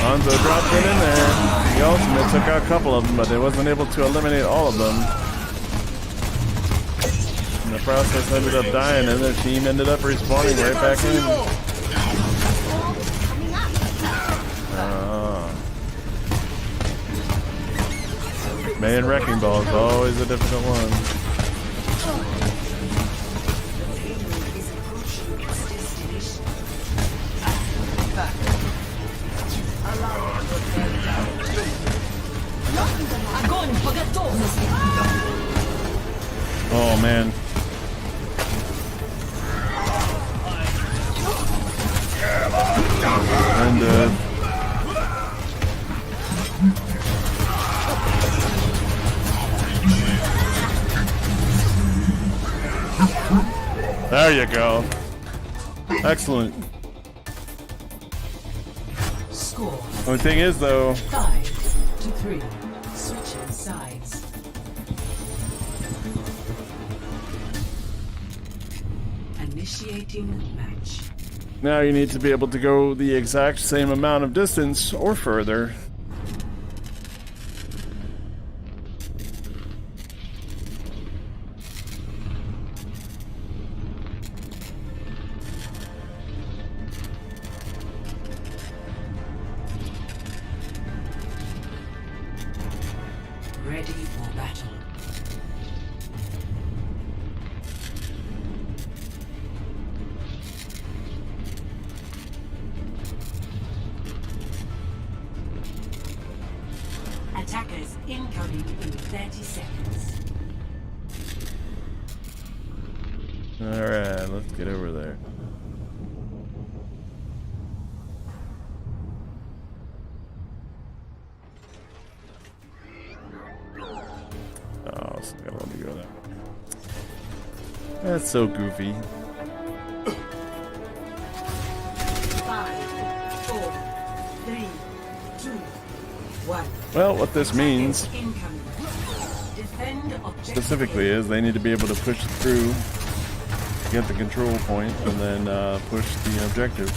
Hanzo dropped it in there. The ultimate took out a couple of them, but it wasn't able to eliminate all of them. In the process, ended up dying, and their team ended up respawning right back in. Man, Wrecking Ball is always a difficult one. Oh man. And there you go. Excellent. Score Only thing is though, 5-3. Switching sides. Initiating match. now you need to be able to go the exact same amount of distance or further. Ready for battle. Attackers incoming in 30 seconds. Alright, let's get over there. Oh, it's gonna let me go there. That's so goofy. 5, 4, 3, 2, 1. Well, what this means Incoming. Defend objective. specifically is they need to be able to push through, get the control point, and then push the objective.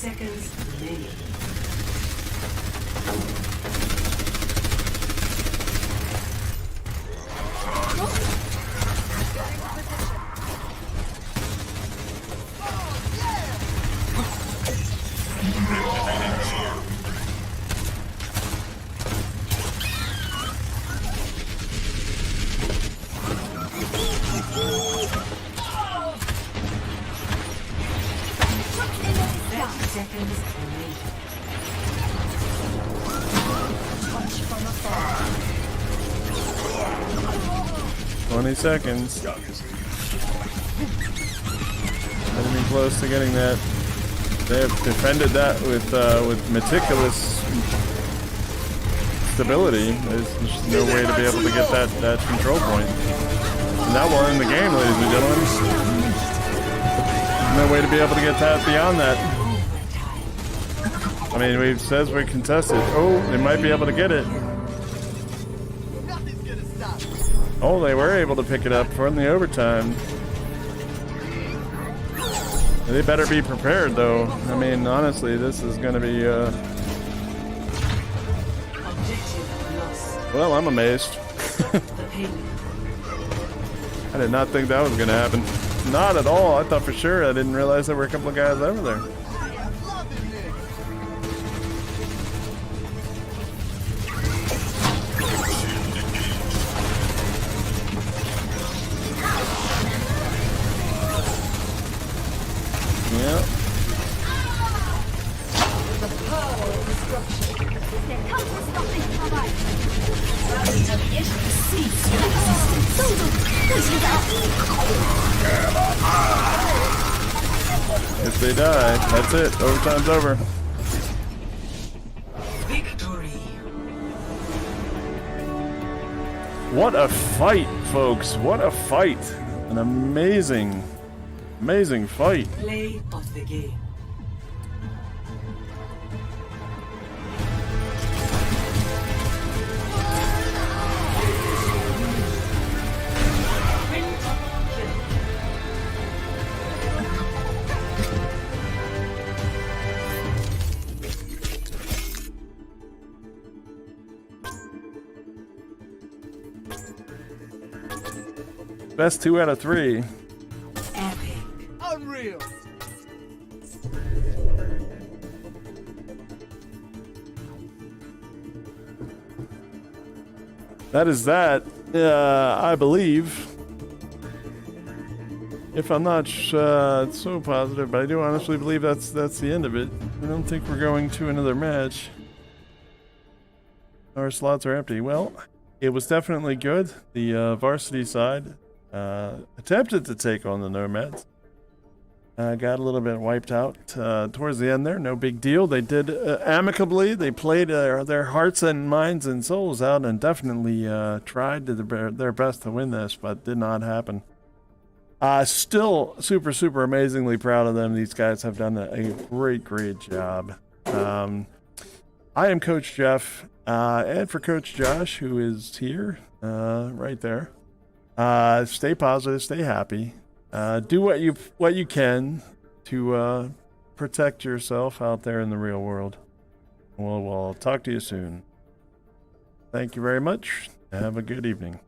seconds remaining. Seconds remaining. 20 seconds. Not even close to getting that. They have defended that with meticulous stability. There's just no way to be able to get that control point. And that will end the game, ladies and gentlemen. No way to be able to get that beyond that. I mean, it says we're contested. Oh, they might be able to get it. Nothing's gonna stop me. Oh, they were able to pick it up from the overtime. They better be prepared, though. I mean, honestly, this is going to be, Objective lost. well, I'm amazed. The pain. I did not think that was going to happen. Not at all. I thought for sure. I didn't realize there were a couple of guys over there. Loving this. Yeah. The power of destruction. There comes nothing from life. Cease your existence. If they die, that's it. Overtime's over. Victory. What a fight, folks. What a fight. An amazing, amazing fight. Play of the game. Best 2 out of 3. Epic. Unreal. That is that. I believe. If I'm not so positive, but I do honestly believe that's the end of it. I don't think we're going to another match. Our slots are empty. Well, it was definitely good. The varsity side attempted to take on the Nomads. Got a little bit wiped out towards the end there. No big deal. They did amicably. They played their hearts and minds and souls out and definitely tried to their best to win this, but did not happen. Still super, super amazingly proud of them. These guys have done a great, great job. I am Coach Jeff, and for Coach Josh, who is here, right there. Stay positive, stay happy. Do what you can to protect yourself out there in the real world. We'll talk to you soon. Thank you very much. Have a good evening.